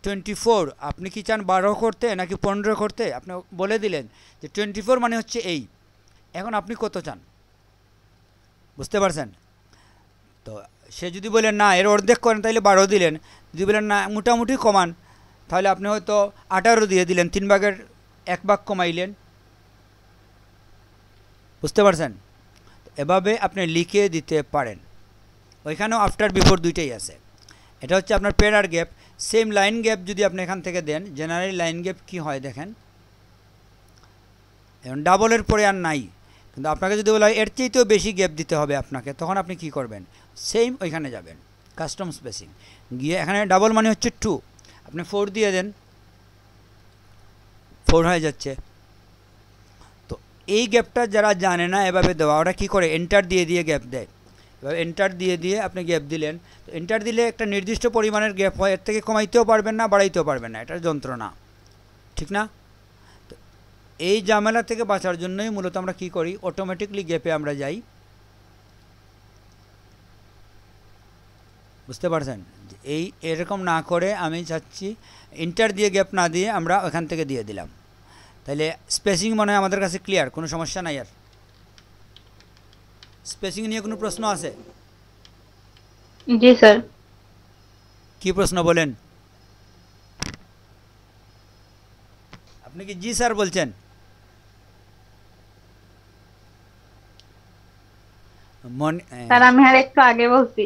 24, আপনি কি চান 12 করতে নাকি 15 করতে, আপনি বলে দিলেন যে 24 মানে হচ্ছে এই, এখন আপনি কত চান, বুঝতে পারছেন? তো সে যদি বলেন না এর অর্ধেক করেন, তাহলে 12 দিলেন, যদি বলেন না মোটামুটি কমান, তাহলে আপনি হয়তো 18 দিয়ে দিলেন, 3 ভাগের 1 ভাগ কমাইলেন, বুঝতে পারছেন? এভাবে আপনি লিখে দিতে পারেন। ওইখানেও আফটার বিফোর দুইটাই আছে। এটা হচ্ছে আপনার প্যারার গ্যাপ। সেম লাইন গ্যাপ যদি আপনি এখান থেকে দেন, জেনারেলি লাইন গ্যাপ কি হয় দেখেন, এখন ডাবলের পরে আর নাই, কিন্তু আপনাকে যদি বলা হয় এর চেয়েতেও বেশি গ্যাপ দিতে হবে আপনাকে, তখন আপনি কি করবেন? সেম ওইখানে যাবেন কাস্টম স্পেসিং গিয়ে, এখানে ডাবল মানে হচ্ছে 2, আপনি 4 দিয়ে দেন, 4 হয়ে যাচ্ছে। তো এই গ্যাপটা যারা জানে না এভাবে দেওয়া, ওরা কী করে এন্টার দিয়ে দিয়ে গ্যাপ দেয়। এবার এন্টার দিয়ে দিয়ে আপনি গ্যাপ দিলেন, তো এন্টার দিলে একটা নির্দিষ্ট পরিমাণের গ্যাপ হয়, এর থেকে কমাইতেও পারবেন না বাড়াইতেও পারবেন না, এটার যন্ত্রণা, ঠিক না? তো এই ঝামেলা থেকে বাঁচার জন্যই মূলত আমরা কি করি, অটোমেটিকলি গ্যাপে আমরা যাই। বুঝতে পারছেন? এই এরকম না করে আমি চাচ্ছি এন্টার দিয়ে গ্যাপ না দিয়ে আমরা ওখান থেকে দিয়ে দিলাম, তাহলে স্পেসিং মনে হয় আমাদের কাছে ক্লিয়ার, কোনো সমস্যা নাই। আর স্পেসিং নিয়ে কোনো প্রশ্ন আছে? জি স্যার। কি প্রশ্ন বলেন? আপনি কি জি স্যার বলছেন? স্যার আমি আর একটু আগে বলছি,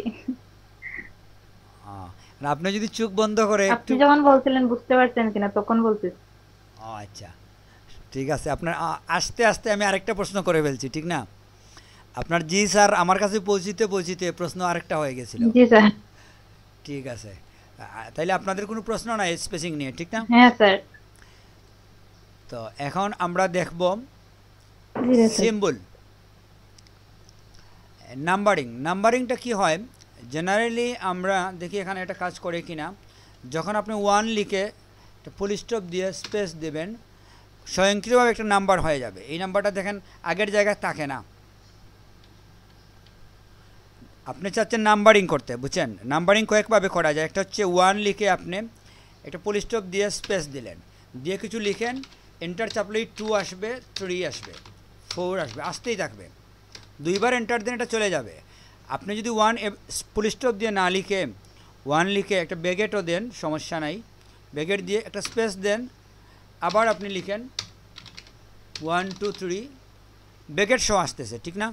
আপনি যদি চোখ বন্ধ করে আপনি যখন বলছিলেন বুঝতে পারছেন কিনা তখন বলছি। আচ্ছা ঠিক আছে, আপনার আস্তে আস্তে আমি আরেকটা প্রশ্ন করে ফেলছি, ঠিক না? আপনার জি স্যার আমার কাছে পৌঁছিতে পৌঁছিতে প্রশ্ন আরেকটা হয়ে গেছিল। জি স্যার। ঠিক আছে, তাইলে আপনাদের কোনো প্রশ্ন নাই স্পেসিং নিয়ে, ঠিক না? হ্যাঁ স্যার। তো এখন আমরা দেখব সিম্বল নাম্বারিং। নাম্বারিংটা কি হয়, জেনারেলি আমরা দেখি এখানে একটা কাজ করে কিনা, যখন আপনি 1 লিখে একটা ফুল স্টপ দিয়ে স্পেস দেবেন, স্বয়ংক্রিয়ভাবে একটা নাম্বার হয়ে যাবে। এই নাম্বারটা দেখেন আগের জায়গায় থাকে না, আপনি চাচ্ছেন নাম্বারিং করতে, বুঝছেন? নাম্বারিং কয়েকভাবে করা যায়, একটা হচ্ছে 1 লিখে আপনি একটা ফুল স্টপ দিয়ে স্পেস দিলেন, দিয়ে কিছু লিখেন, এন্টার চাপলেই 2 আসবে, 3 আসবে, 4 আসবে, আসতেই থাকবে, 2বার এন্টার দেন এটা চলে যাবে। আপনি যদি 1 ফুল স্টপ দিয়ে না লিখে 1 লিখে একটা ব্যাগেটও দেন, সমস্যা নাই, ব্যাগেট দিয়ে একটা স্পেস দেন, আবার আপনি লিখেন 1 2 3, ব্যাগেট সহ আসতেছে, ঠিক না?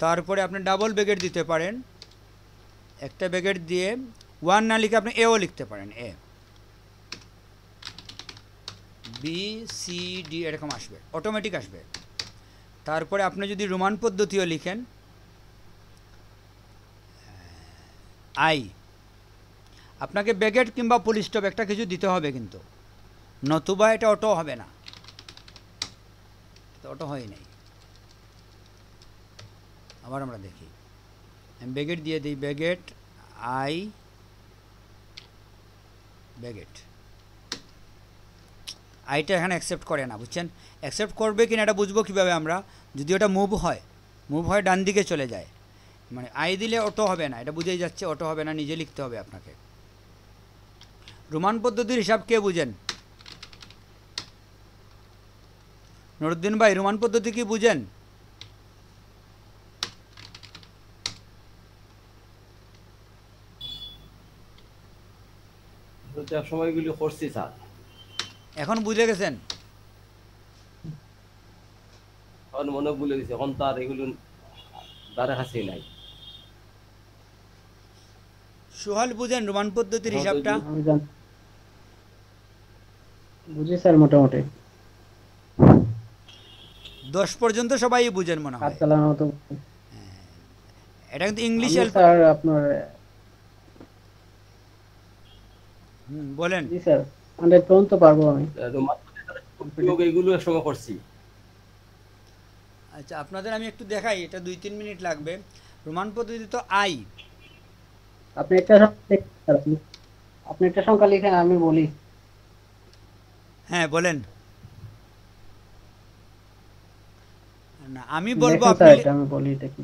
তারপরে আপনি ডাবল ব্যাগেট দিতে পারেন, একটা ব্যাগেট দিয়ে 1 না লিখে আপনি এও লিখতে পারেন, এ বি সি ডি এরকম আসবে, অটোমেটিক আসবে। তারপরে আপনি যদি রোমান পদ্ধতিও লিখেন আই, আপনাকে ব্যাগেট কিংবা ফুল স্টপ একটা কিছু দিতে হবে, কিন্তু নতুবা এটা অটো হবে না, অটো হয় নাই। আবার আমরা দেখি, আমি ব্যাগেট দিয়ে দিই, ব্যাগেট আই ব্যাগেট, আইটা এখানে অ্যাকসেপ্ট করে না, বুঝছেন? অ্যাকসেপ্ট করবে কিনা এটা বুঝবো কীভাবে আমরা, যদি ওটা মুভ হয় ডান দিকে চলে যায়, মানে আই দিলে অটো হবে না, এটা বুঝেই যাচ্ছে অটো হবে না, নিজে লিখতে হবে আপনাকে। রোমান পদ্ধতির হিসাব কে বুঝেন? নুরুদ্দিন ভাই, রোমান পদ্ধতি কি বুঝেন? সময়গুলি করছি স্যার, এখন বুঝে গেছেন? এখন মনে ভুলে গেছি, এখন তার এগুলো দ্বারা কাছে নাই। সোহাল বুঝেন রোমান পদ্ধতির হিসাবটা? আমি বুঝি স্যার মোটামুটি, 10 পর্যন্ত সবাই বুঝেন মনে হাত হয়। চালানোর মতো। এটা কিন্তু ইংলিশ স্যার আপনার বলেন। জি স্যার 100 পর্যন্ত পারবো আমি। এগুলো একসময় করছি। আচ্ছা আপনাদের আমি একটু দেখাই, এটা 2-3 মিনিট লাগবে। রোমান পদ্ধতি তো আই, আপনি একটা সংখ্যা লিখেন, আমি বলি। হ্যাঁ বলেন। না আমি বলবো, দেখেন আপনি স্যার এটা আমি বলি, এটা কি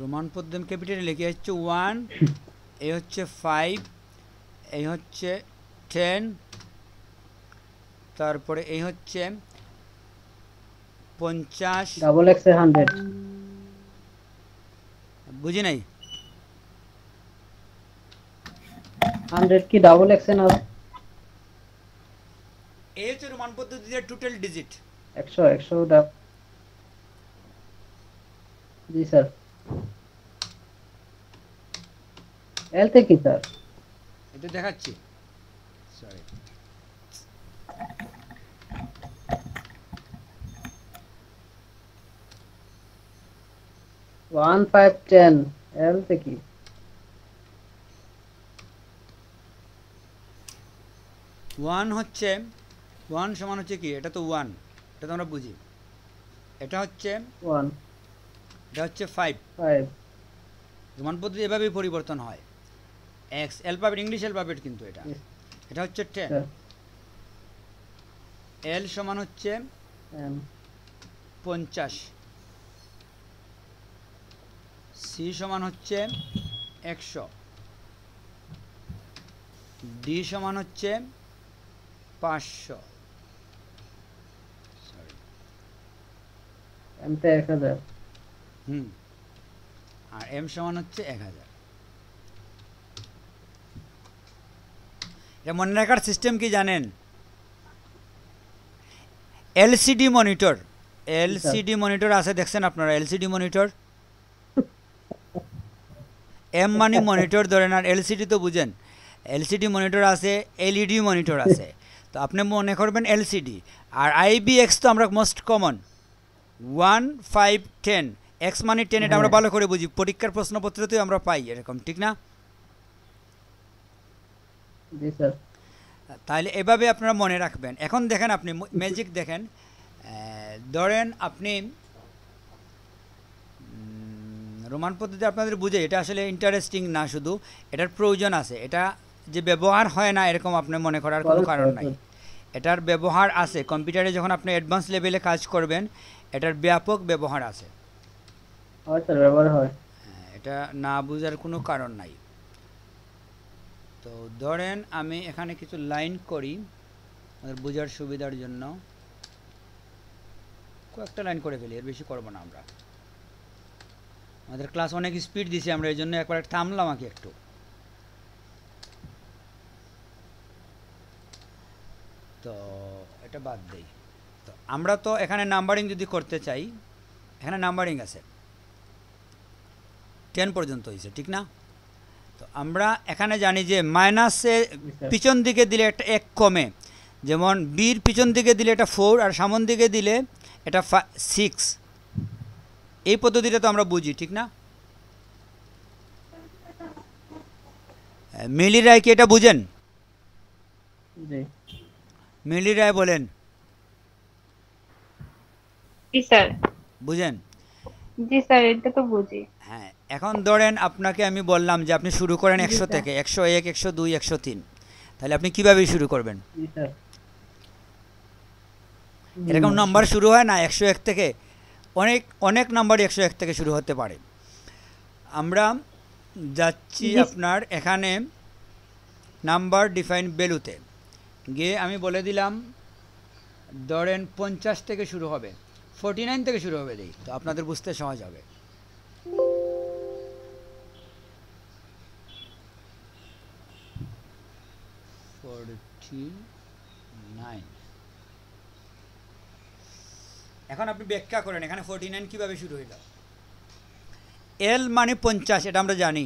রোমান পদ্ধতি ক্যাপিটালে লিখে হচ্ছে 1, এই হচ্ছে 5, এই হচ্ছে 10, তারপরে এই হচ্ছে 50, ডাবল এক্স এ 100। বুঝি নাই। 100 কি ডাবল এক্স এ না? এই হচ্ছে রোমান পদ্ধতিতে টোটাল ডিজিট, 100 ডাব। জি স্যার। এল তে কি স্যার? এটা দেখাচ্ছি, সরি। 1 5 10 এল তে কি? 1 হচ্ছে 1 সমান হচ্ছে কি, এটা তো 1, এটা তো আমরা বুঝি। এটা হচ্ছে 1 5। 5 রোমান পদ্ধতি এভাবেই পরিবর্তন হয়। এক্স অ্যালফাবেট, ইংলিশ অ্যালফাবেট কিন্তু এটা। এটা হচ্ছে 10। স্যার। এল সমান হচ্ছে 50। সি সমান হচ্ছে 100। ডি সমান হচ্ছে 500। সরি, এম তে 1000। আর এম সমান হচ্ছে 1000। এটা মনে রাখার সিস্টেম কি জানেন? এলসিডি মনিটর, এলসিডি মনিটর আছে দেখছেন আপনারা? এলসিডি মনিটর, এম মানে মনিটর ধরেন, আর এলসিডি তো বুঝেন। এলসিডি মনিটর আছে, এলইডি মনিটর আছে। তো আপনি মনে করবেন এলসিডি। আর আইবিএক্স তো আমরা মোস্ট কমন 1 5 10, এক্স মানে 10, এটা আমরা ভালো করে বুঝি, পরীক্ষার প্রশ্নপত্রতেও আমরা পাই এরকম, ঠিক না? জি স্যার। তাহলে এভাবে আপনারা মনে রাখবেন। এখন দেখেন, আপনি ম্যাজিক দেখেন। ধরেন আপনি রোমান পদ্ধতি আপনাদের বুঝে, এটা আসলে ইন্টারেস্টিং না, শুধু এটার প্রয়োজন আছে। এটা যে ব্যবহার হয় না এরকম আপনি মনে করার কোনো কারণ নাই। এটার ব্যবহার আছে। কম্পিউটারে যখন আপনি অ্যাডভান্স লেভেলে কাজ করবেন, এটার ব্যাপক ব্যবহার আছে। হয় স্যার, ব্যবহার হয়। এটা না বুঝার কোনো কারণ নাই। তো ধরেন আমি এখানে কিছু লাইন করি আমাদের বোঝার সুবিধার জন্য। কয়েকটা লাইন করে ফেলি, এর বেশি করব না আমরা। আমাদের ক্লাস অনেক স্পিড দিছি আমরা, এই জন্য একবার থামলাম আগে একটু। তো এটা বাদ দেই। তো আমরা তো এখানে নাম্বারিং যদি করতে চাই, এখানে নাম্বারিং আছে 10 পর্যন্ত হয়েছে, ঠিক না? তো আমরা এখানে জানি যে মাইনাসে পিছন দিকে দিলে একটা 1 কমে, যেমন বির পিছন দিকে দিলে এটা 4, আর সামন দিকে দিলে এটা 6। এই পদ্ধতিটা তো আমরা বুঝি, ঠিক না? মিলি রায় কি এটা বুঝেন? জি। মিলি রায় বলেন। জি স্যার। বুঝেন? জি স্যার, এটা তো বুঝি। হ্যাঁ, এখন ধরেন আপনাকে আমি বললাম যে আপনি শুরু করেন 100 থেকে, 101, 102, 103। তাহলে আপনি কিভাবে শুরু করবেন? জি স্যার। এরকম নাম্বার শুরু হয় না 101 থেকে? অনেক অনেক নাম্বারই 101 থেকে শুরু হতে পারে। আমরা যাচ্ছি আপনার এখানে নাম্বার ডিফাইন ভ্যালুতে গিয়ে আমি বলে দিলাম ধরেন 50 থেকে শুরু হবে, 49 থেকে শুরু হবে দেই, তো আপনাদের বুঝতে সহজ হবে। এখন আপনি ব্যাখ্যা করেন এখানে 49 কিভাবে শুরু হইল? এল মানে 50, এটা আমরা জানি,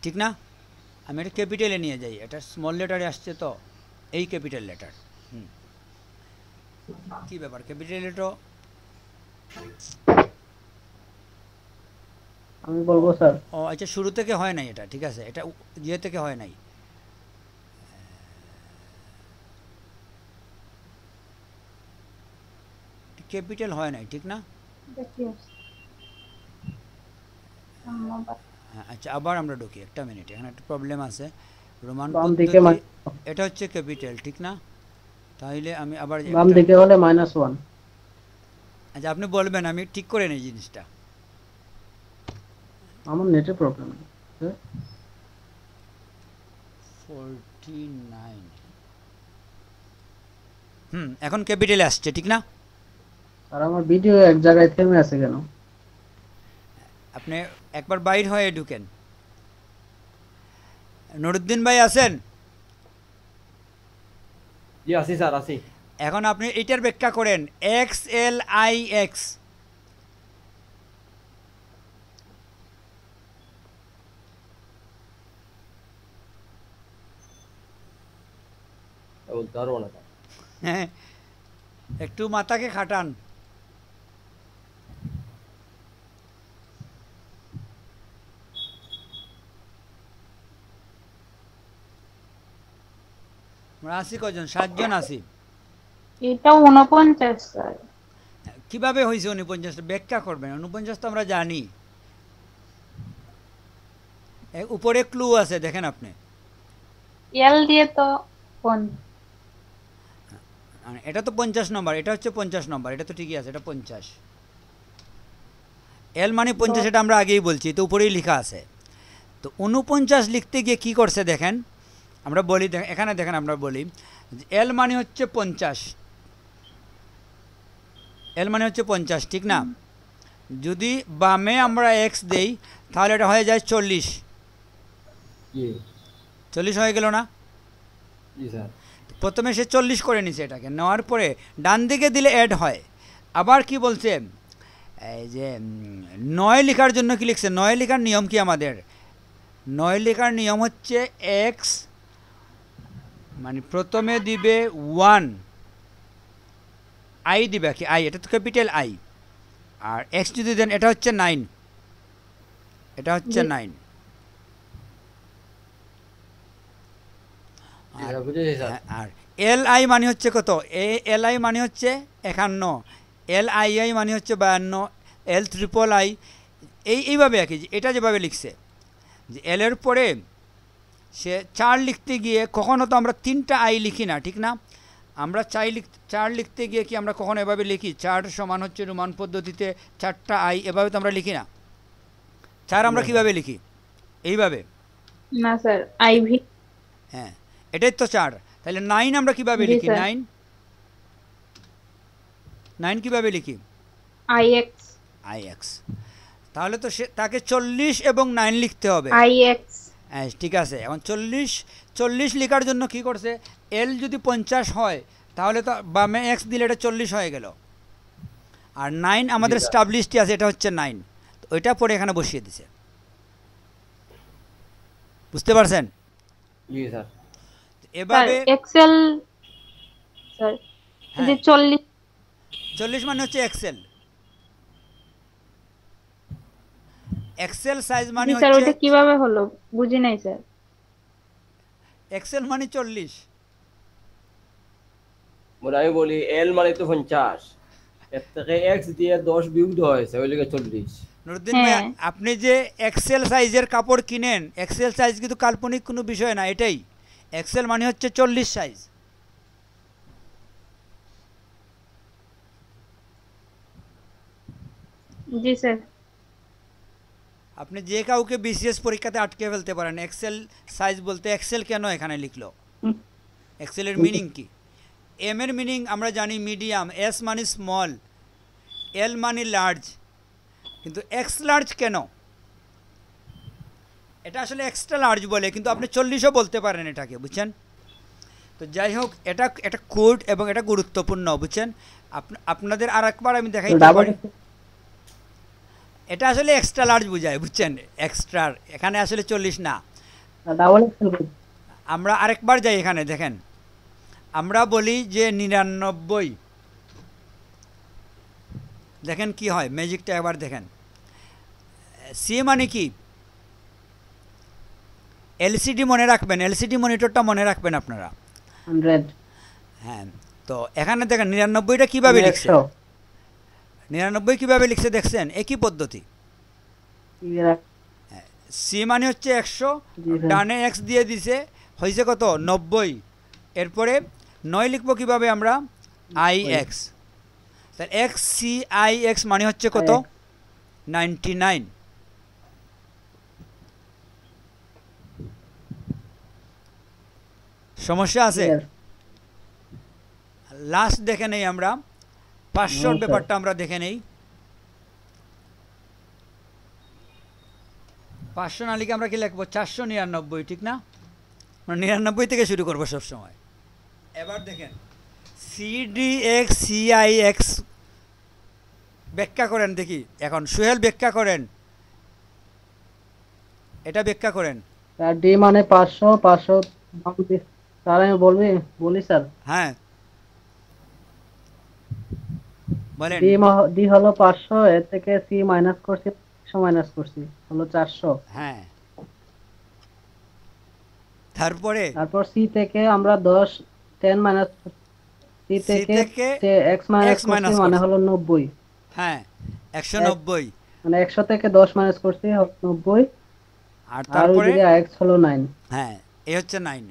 ঠিক না? আমি এটা ক্যাপিটালে নিয়ে যাই, এটা স্মল লেটারে আসছে, তো এই ক্যাপিটাল লেটার। কি ব্যাপার, ক্যাপিটাল লেটার? আমি বলবো স্যার। ও আচ্ছা, শুরু থেকে হয় নাই এটা, ঠিক আছে, এটা ইয়ে থেকে হয় নাই। ক্যাপিটাল হয় নাই, ঠিক না? আচ্ছা, আবার আমরা ঢুকি, একটা মিনিট, এখানে একটা প্রবলেম আছে। রোমান পদ্ধতি এটা হচ্ছে ক্যাপিটাল, ঠিক না? তাহলে আমি আবার বাম দিকে হলে -1। আচ্ছা, আপনি বলবেন, আমি ঠিক করে নেই জিনিসটা। আমার নেটের প্রবলেম। 49 এখন ক্যাপিটালে আসছে, ঠিক না? আর আমার ভিডিও এক জায়গায় থেমে আছে কেন? আপনি একবার বাইর হয়ে ঢুকেন। নুরুদ্দিন ভাই আছেন? জি আছি স্যার, আছি। এখন আপনি এটার ব্যাখ্যা করেন এক্স এল আই এক্স। বলতে পারবো না। হ্যাঁ, একটু মাথাকে খাটান। আমরা আছি কজন? 7 জন আছি। এটা 49 স্যার। কিভাবে হয়েছে 49? ব্যাখ্যা করবেন। 49 তো আমরা জানি, উপরে ক্লু আছে দেখেন আপনি। এল দিয়ে তো কোন এটা তো 50 নম্বর, এটা হচ্ছে 50 নম্বর, এটা তো ঠিকই আছে, এটা 50। এল মানে 50, এটা আমরা আগেই বলছি, তো উপরেই লেখা আছে। তো 49 লিখতে গিয়ে কি করছে দেখেন, আমরা বলি এখানে দেখেন, আমরা বলি এল মানে হচ্ছে 50, এল মানে হচ্ছে 50, ঠিক না? যদি বামে আমরা এক্স দেই তাহলে এটা হয়ে যায় 40। জি 40 হয়ে গেল না? জি স্যার। প্রথমে সে 40 করে নিছে, এটাকে নেওয়ার পরে ডান দিকে দিলে অ্যাড হয়। আবার কি বলছে, এই যে 9 লেখার জন্য কি লিখছে? 9 লেখার নিয়ম কি আমাদের? 9 লেখার নিয়ম হচ্ছে এক্স মানে প্রথমে দিবে 1, আই দিবে কি আই, এটা তো ক্যাপিটাল আই, আর এক্স যদি দেন এটা হচ্ছে 9, এটা হচ্ছে 9। বুঝেছি স্যার। আর এল আই মানে হচ্ছে কত? এল আই মানে হচ্ছে 51, এল আই আই মানে হচ্ছে 52, এল ট্রিপল আই এইভাবে আর কি। এটা যেভাবে লিখছে যে এল এর পরে সে 4 লিখতে গিয়ে কখনো তো আমরা 3টা আই লিখি না, ঠিক না? আমরা 4 লিখতে গিয়ে কি আমরা কখনো এভাবে লিখি 4 সমান হচ্ছে রোমান পদ্ধতিতে 4টা আই, এভাবে তো আমরা লিখি না। 4 আমরা কিভাবে লিখি? এইভাবে না স্যার, আইভি। হ্যাঁ, এটাই তো 4। তাহলে 9 আমরা কিভাবে জি লিখি? স্যার। 9 কিভাবে লিখি? আইএক্স। I x. তাহলে তো সে তাকে 40 এবং 9 লিখতে হবে। আইএক্স। হ্যাঁ ঠিক আছে। এখন 40 লেখার জন্য কি করছে, এল যদি 50 হয় তাহলে তো বামে এক্স দিলে এটা 40 হয়ে গেল, আর 9 আমাদের স্টাবলিশটি আছে, এটা হচ্ছে 9, তো ওইটা পরে এখানে বসিয়ে দিছে। বুঝতে পারছেন? জি স্যার। স্যার এভাবে এক্সেল স্যার হ্যাঁ, যে 40 40 মানে হচ্ছে এক্সেল। এক্সেল সাইজ মানে জি স্যার, হচ্ছে ওটা কিভাবে হলো বুঝি নাই স্যার। এক্সেল মানে 40। মানে আমি বলি এল মানে তো 50, এর থেকে এক্স দিয়ে 10 বিয়োগ হয়েছে, ওই লেগে 40। নুরুদ্দিন ভাই, হ্যাঁ। আপনি যে এক্সেল সাইজের কাপড় কিনেন, এক্সেল সাইজ কিন্তু কাল্পনিক কোনো বিষয় না, এটাই এক্সেল মানে হচ্ছে 40 সাইজ। জি স্যার। আপনি যে কাউকে বিসিএস পরীক্ষাতে আটকে ফেলতে পারেন এক্সেল সাইজ বলতে। এক্সেল কেন এখানে লিখলো? এক্সেলের মিনিং কি? এম এর মিনিং আমরা জানি মিডিয়াম, এস মানে স্মল, এল মানে লার্জ, কিন্তু এক্স লার্জ কেন? এটা আসলে এক্সট্রা লার্জ বলে, কিন্তু আপনি 40ও বলতে পারেন এটাকে, বুঝছেন? তো যাই হোক, এটা কোড এবং এটা গুরুত্বপূর্ণ, বুঝছেন? আপনাদের আর একবার আমি দেখাইতে পারি। এটা আসলে এক্সট্রা লার্জ বোঝায়, বুঝছেন? এক্সট্রা এখানে আসলে 40 না। Double XL. আমরা আরেকবার যাই, এখানে দেখেন, আমরা বলি যে 99, দেখেন কি হয় ম্যাজিকটা, একবার দেখেন। সি মানে কি? এলসিডি মনে রাখবেন, এলসিডি মনিটরটা মনে রাখবেন আপনারা। 100। হ্যাঁ, তো এখানে দেখেন 99টা কিভাবে লিখছে, 99 কিভাবে লিখছে দেখছেন? একই পদ্ধতি। সি মানে হচ্ছে 100, ডানে এক্স দিয়ে দিছে, হয়েছে কত? 90। এরপরে 9 লিখবো কিভাবে আমরা? I x. তাহলে এক্স সি আই এক্স মানে হচ্ছে কত? 99। সমস্যা আছে? লাস্ট দেখে নেই আমরা 500 ব্যাপারটা, আমরা দেখে নেই। 500 না লিখে আমরা কি লিখবো? 499, ঠিক না? 99 থেকে শুরু করবো সবসময়। এবার দেখেন CDX ব্যাখ্যা করেন দেখি এখন সোহেল ব্যাখ্যা করেন এটা ব্যাখ্যা করেন স্যার ডি মানে 500 500 স্যার আমি বলি স্যার হ্যাঁ বলেন ডি হলো 500, এর থেকে সি মাইনাস করছি 100 মাইনাস করছি হলো 400। হ্যাঁ তারপর সি থেকে আমরা 10 মাইনাস সি থেকে x মাইনাস করছি মানে হলো 90। হ্যাঁ 190 মানে 100 থেকে 10 মাইনাস করছি হলো 90 আর আর তারপরে ওইদিকে x হলো 9। হ্যাঁ এই হচ্ছে 9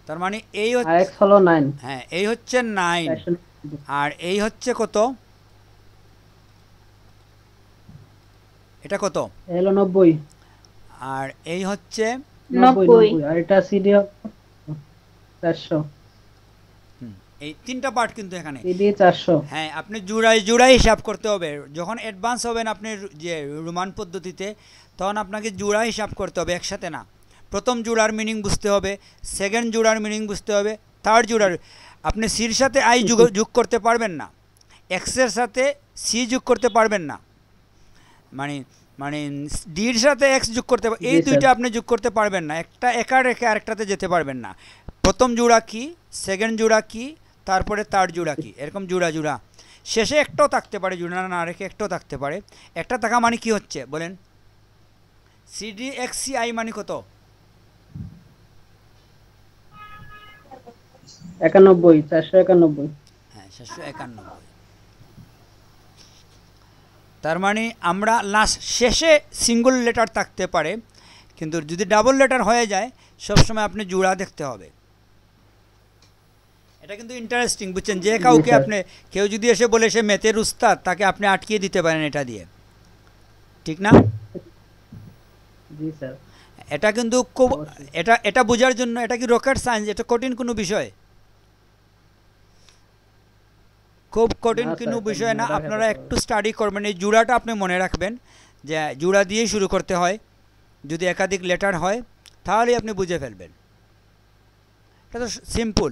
তার মানে এই আর x হলো 9। হ্যাঁ এই হচ্ছে 9 আর এই হচ্ছে কত এটা কত হলো 90 আর এই হচ্ছে 90 আর এটা সিডি 400। এই তিনটা পার্ট কিন্তু এখানে সিডি 400। হ্যাঁ আপনি জোড়ায় হিসাব করতে হবে যখন অ্যাডভান্স হবেন আপনি যে রোমান পদ্ধতিতে তখন আপনাকে জোড়া হিসাব করতে হবে একসাথে না প্রথম জোড়ার মিনিং বুঝতে হবে সেকেন্ড জোড়ার মিনিং বুঝতে হবে থার্ড জোড়ার আপনি সির সাথে আই যোগ করতে পারবেন না এক্সের সাথে সি যোগ করতে পারবেন না মানে ডির সাথে এক্স যোগ করতে এই দুইটা আপনি যোগ করতে পারবেন না একটা একা রেখে আরেকটাতে যেতে পারবেন না প্রথম জোড়া কি সেকেন্ড জোড়া কি তারপরে থার্ড জোড়া কি এরকম জোড়া শেষে একটাও থাকতে পারে জোড়া না রেখে একটাও থাকতে পারে একটা থাকা মানে কি হচ্ছে বলেন CDXCI মানে কত 91 491। হ্যাঁ 491 তার মানে আমরা লাস্ট শেষে সিঙ্গল লেটার থাকতে পারে কিন্তু যদি ডাবল লেটার হয়ে যায় সবসময় আপনি জোড়া দেখতে হবে এটা কিন্তু ইন্টারেস্টিং বুঝছেন যে কাউকে আপনি কেউ যদি এসে বলে সে ম্যাথের উস্তাদ তাকে আপনি আটকিয়ে দিতে পারেন এটা দিয়ে ঠিক না জি স্যার এটা কিন্তু খুব এটা বোঝার জন্য এটা কি রকেট সায়েন্স এটা কঠিন কোনো বিষয় খুব কঠিন কোনো বিষয় না আপনারা একটু স্টাডি করবেন এই জোড়াটা আপনি মনে রাখবেন যে জোড়া দিয়েই শুরু করতে হয় যদি একাধিক লেটার হয় তাহলেই আপনি বুঝে ফেলবেন এটা তো সিম্পল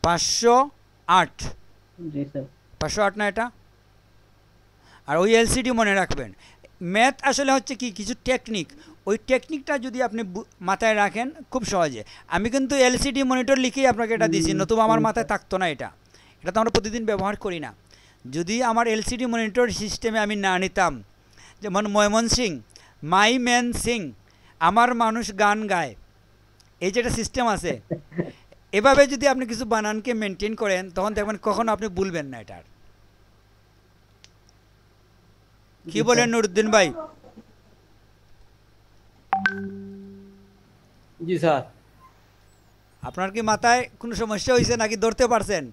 508 জি স্যার 508 না এটা আর ওই এলসিডি মনে রাখবেন ম্যাথ আসলে হচ্ছে কি কিছু টেকনিক ওই টেকনিকটা যদি আপনি মাথায় রাখেন খুব সহজে আমি কিন্তু এলসিডি মনিটর লিখেই আপনাকে এটা দিছি নতুবা আমার মাথায় থাকতো না এটা তো আমরা প্রতিদিন ব্যবহার করি না যদি আমার এলসিডি মনিটর সিস্টেমে আমি না নিতাম যেমন ময়মনসিং মাই ম্যান সিং আমার মানুষ গান গায় এই যেটা সিস্টেম আছে এভাবে যদি আপনি কিছু বানানকে মেনটেন করেন তখন দেখবেন কখনো আপনি ভুলবেন না এটার কি বলেন নুরুদ্দিন ভাই জি স্যার আপনার কি মাথায় কোনো সমস্যা হয়েছে নাকি ধরতে পারছেন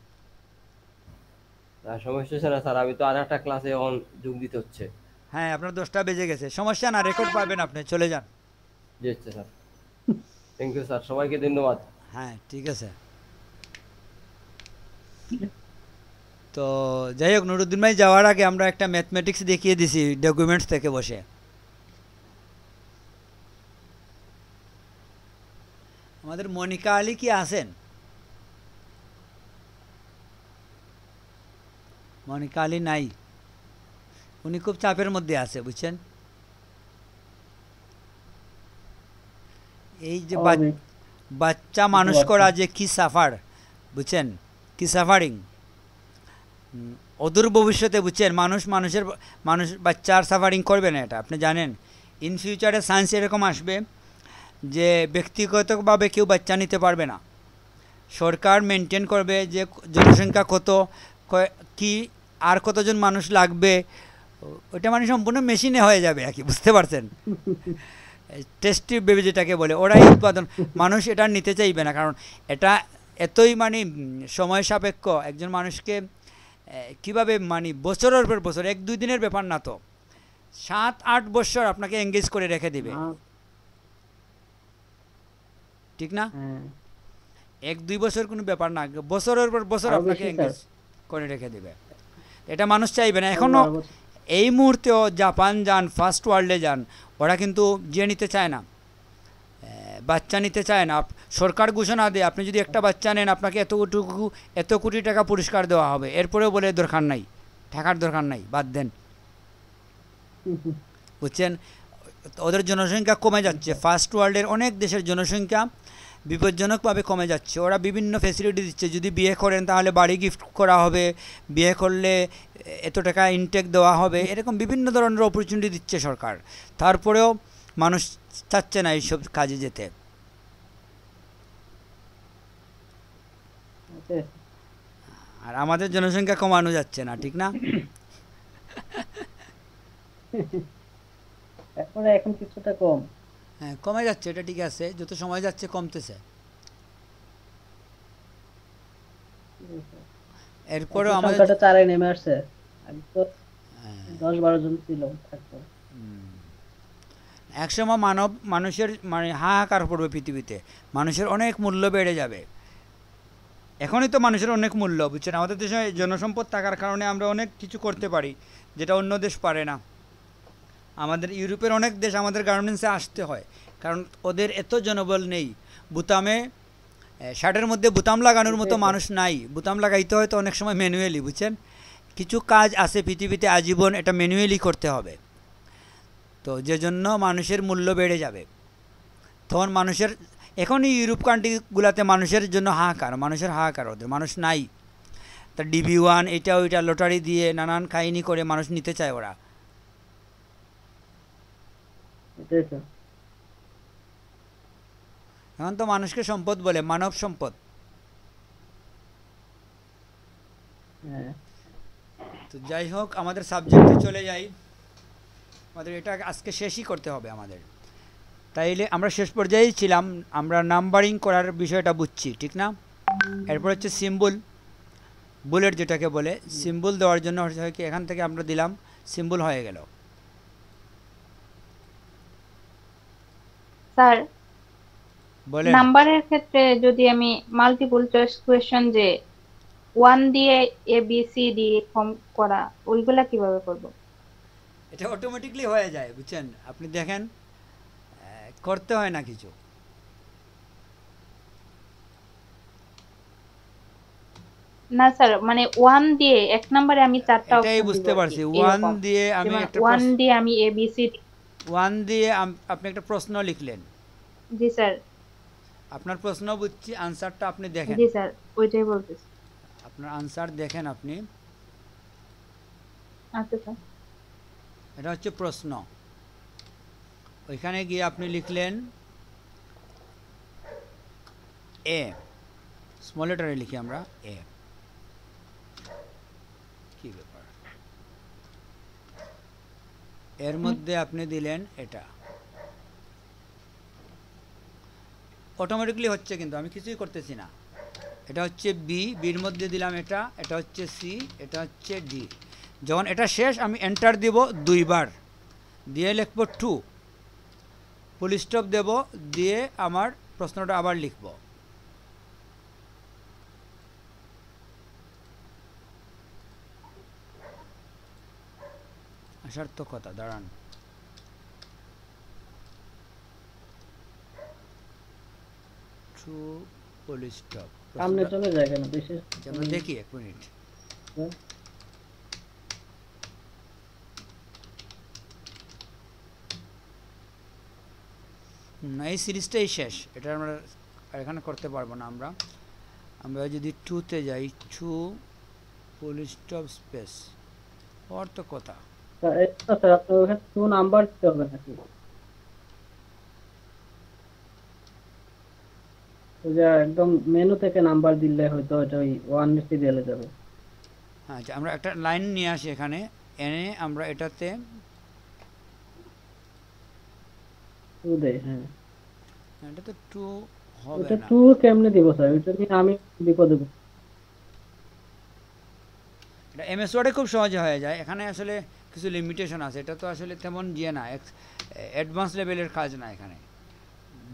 সমস্যা হচ্ছে না স্যার আমি তো আর একটা ক্লাসে এখন যোগ দিতে হচ্ছে হ্যাঁ আপনার 10টা বেজে গেছে সমস্যা না রেকর্ড পাবেন আপনি চলে যান জি আচ্ছা স্যার থ্যাংক ইউ স্যার সবাইকে ধন্যবাদ হ্যাঁ ঠিক আছে তো যাই হোক নুরুদ্দিন ভাই যাওয়ার আগে আমরা একটা ম্যাথমেটিক্স দেখিয়ে দিছি ডকুমেন্টস থেকে বসে আমাদের মনিকা আলী কি আছেন মনিকা আলী নাই উনি খুব চাপের মধ্যে আছে বুঝছেন এই যে বাচ্চা মানুষ করা যে কি সাফার বুঝছেন কি সাফারিং অদূর ভবিষ্যতে বুঝছেন মানুষ বাচ্চার সাফারিং করবে না এটা আপনি জানেন ইন ফিউচারে সায়েন্স এরকম আসবে যে ব্যক্তিগতভাবে কেউ বাচ্চা নিতে পারবে না সরকার মেনটেন করবে যে জনসংখ্যা কত কি আর কতজন মানুষ লাগবে ওটা মানে সম্পূর্ণ মেশিনে হয়ে যাবে আর কি বুঝতে পারছেন টেস্টি বেবি যেটাকে বলে ওরাই উৎপাদন মানুষ এটা নিতে চাইবে না কারণ এটা এতই মানে সময় সাপেক্ষ একজন মানুষকে কিভাবে মানে বছরের পর বছর 1-2 দিনের ব্যাপার না তো 7-8 বছর আপনাকে এঙ্গেজ করে রেখে দিবে ঠিক না 1-2 বছর কোনো ব্যাপার না বছরের পর বছর আপনাকে এঙ্গেজ করে রেখে দিবে এটা মানুষ চাইবে না এখনো এই মুহূর্তেও জাপান যান ফার্স্ট ওয়ার্ল্ডে যান ওরা কিন্তু যে নিতে চায় না বাচ্চা নিতে চায় না, সরকার ঘোষণা দেয় আপনি যদি একটা বাচ্চা নেন আপনাকে এত কোটি টাকা পুরস্কার দেওয়া হবে, এরপরেও বলে দরকার নাই, টাকার দরকার নাই, বাদ দেন। বুঝছেন, ওদের জনসংখ্যা কমে যাচ্ছে, ফার্স্ট ওয়ার্ল্ডের অনেক দেশের জনসংখ্যা বিপজ্জনকভাবে কমে যাচ্ছে। ওরা বিভিন্ন ফ্যাসিলিটি দিচ্ছে, যদি বিয়ে করেন তাহলে বাড়ি গিফট করা হবে, বিয়ে করলে এত টাকা ইনটেক দেওয়া হবে, এরকম বিভিন্ন ধরনের অপরচুনিটি দিচ্ছে সরকার। তারপরেও মানুষ চাচ্ছে না এইসব কাজে যেতে। আর আমাদের জনসংখ্যা কমানো যাচ্ছে না, ঠিক না? এখন কিছুটা কম। হ্যাঁ, কমে যাচ্ছে, এটা ঠিক আছে, যত সময় যাচ্ছে কমতেছে। এরপরেও আমাদের সংখ্যাটা 4 নেমে আসছে, আগে তো 10-12 জন ছিল থাকতো। একসময় মানুষের মানে হাহাকার পড়বে পৃথিবীতে, মানুষের অনেক মূল্য বেড়ে যাবে। এখনই তো মানুষের অনেক মূল্য, বুঝছেন, আমাদের দেশে জনসম্পদ থাকার কারণে আমরা অনেক কিছু করতে পারি যেটা অন্য দেশ পারে না। আমাদের ইউরোপের অনেক দেশ আমাদের গার্মেন্টসে আসতে হয়, কারণ ওদের এত জনবল নেই। শার্টের মধ্যে বোতাম লাগানোর মতো মানুষ নাই, বোতাম লাগাইতে হয় তো অনেক সময় ম্যানুয়ালি, বুঝছেন। কিছু কাজ আছে পৃথিবীতে আজীবন এটা ম্যানুয়ালি করতে হবে, তো যে জন্য মানুষের মূল্য বেড়ে যাবে। তখন মানুষের এখনই ইউরোপ কান্ট্রিগুলোতে মানুষের জন্য মানুষের হাহাকার, ওদের মানুষ নাই। তা DB1 এটা ওইটা লটারি দিয়ে নানান কাহিনী করে মানুষ নিতে চায় ওরা। এখন তো মানুষকে সম্পদ বলে, মানব সম্পদ। তো যাই হোক, আমাদের সাবজেক্টে চলে যাই। আমাদের এটা আজকে শেষই করতে হবে আমাদের। তাইলে আমরা শেষ পর্যায়েই ছিলাম, আমরা নাম্বারিং করার বিষয়টা বুঝছি, ঠিক না? এরপর হচ্ছে সিম্বল, বুলেট যেটাকে বলে, সিম্বল দেওয়ার জন্য হয় কি, এখান থেকে আমরা দিলাম, সিম্বল হয়ে গেল। স্যার, বলেন। নাম্বারের ক্ষেত্রে যদি আমি মাল্টিপল চয়েস কোয়েশ্চেন যে 1 দিয়ে ABCD ফর্ম করা, ওইগুলা কিভাবে করব? এটা অটোমেটিকলি হয়ে যায়, বুঝছেন, আপনি দেখেন, করতে হয় না কিছু। না স্যার, মানে 1 দিয়ে এক নম্বরে আমি 4টা এটাই অপশন বুঝতে দিব পারছি। আরকি, 1 এরকম। দিয়ে আমি যেমন একটা 1 দিয়ে আমি ABCD। 1 দিয়ে আপনি একটা প্রশ্ন লিখলেন। জি স্যার। আপনার প্রশ্ন বুঝছি, আনসারটা আপনি দেখেন। জি স্যার, ওইটাই বলতেছি। আপনার আনসার দেখেন আপনি। আচ্ছা স্যার। এটা হচ্ছে প্রশ্ন। ওইখানে গিয়ে আপনি লিখলেন এ, স্মল লেটারে লিখি আমরা এ। কি ব্যাপার, এর মধ্যে আপনি দিলেন এটা, অটোমেটিকলি হচ্ছে, কিন্তু আমি কিছুই করতেছি না। এটা হচ্ছে বি, বির মধ্যে দিলাম এটা, এটা হচ্ছে সি, এটা হচ্ছে ডি। যখন এটা শেষ আমি এন্টার দিব 2 বার, দিয়ে লিখব 2, ফুল স্টপ দেব, দিয়ে আমার প্রশ্নটা আবার লিখব। আসার তো কথা, দাঁড়ান। ফুল স্টপ, সামনে চলে যায় কেন বিশেষ? আমরা দেখি 1 মিনিট। না, এই সিরিজটাই শেষ, এটা আমরা এখানে করতে পারবো না। আমরা যদি 2-তে যাই, 2 ফুল স্টপ স্পেস, ওর তো কথা। স্যার আপনি ওখানে 2 নাম্বার দিতে হবে নাকি? যে একদম মেনু থেকে নাম্বার দিলে হয়তো এটা ওই 1 সিরিয়ালে যাবে। আচ্ছা, আমরা একটা লাইন নিয়ে আসি এখানে, এনে আমরা এটাতে 2 দেই। হ্যাঁ, এটা তো 2 হবে এটা না। 2 কেমনে দিব স্যার? এটা নিয়ে আমি বিপদে পড়ি। এটা MS ওয়ার্ডে খুব সহজে হয়ে যায়, এখানে আসলে কিছু লিমিটেশন আছে। এটা তো আসলে তেমন না, অ্যাডভান্স লেভেলের কাজ না। এখানে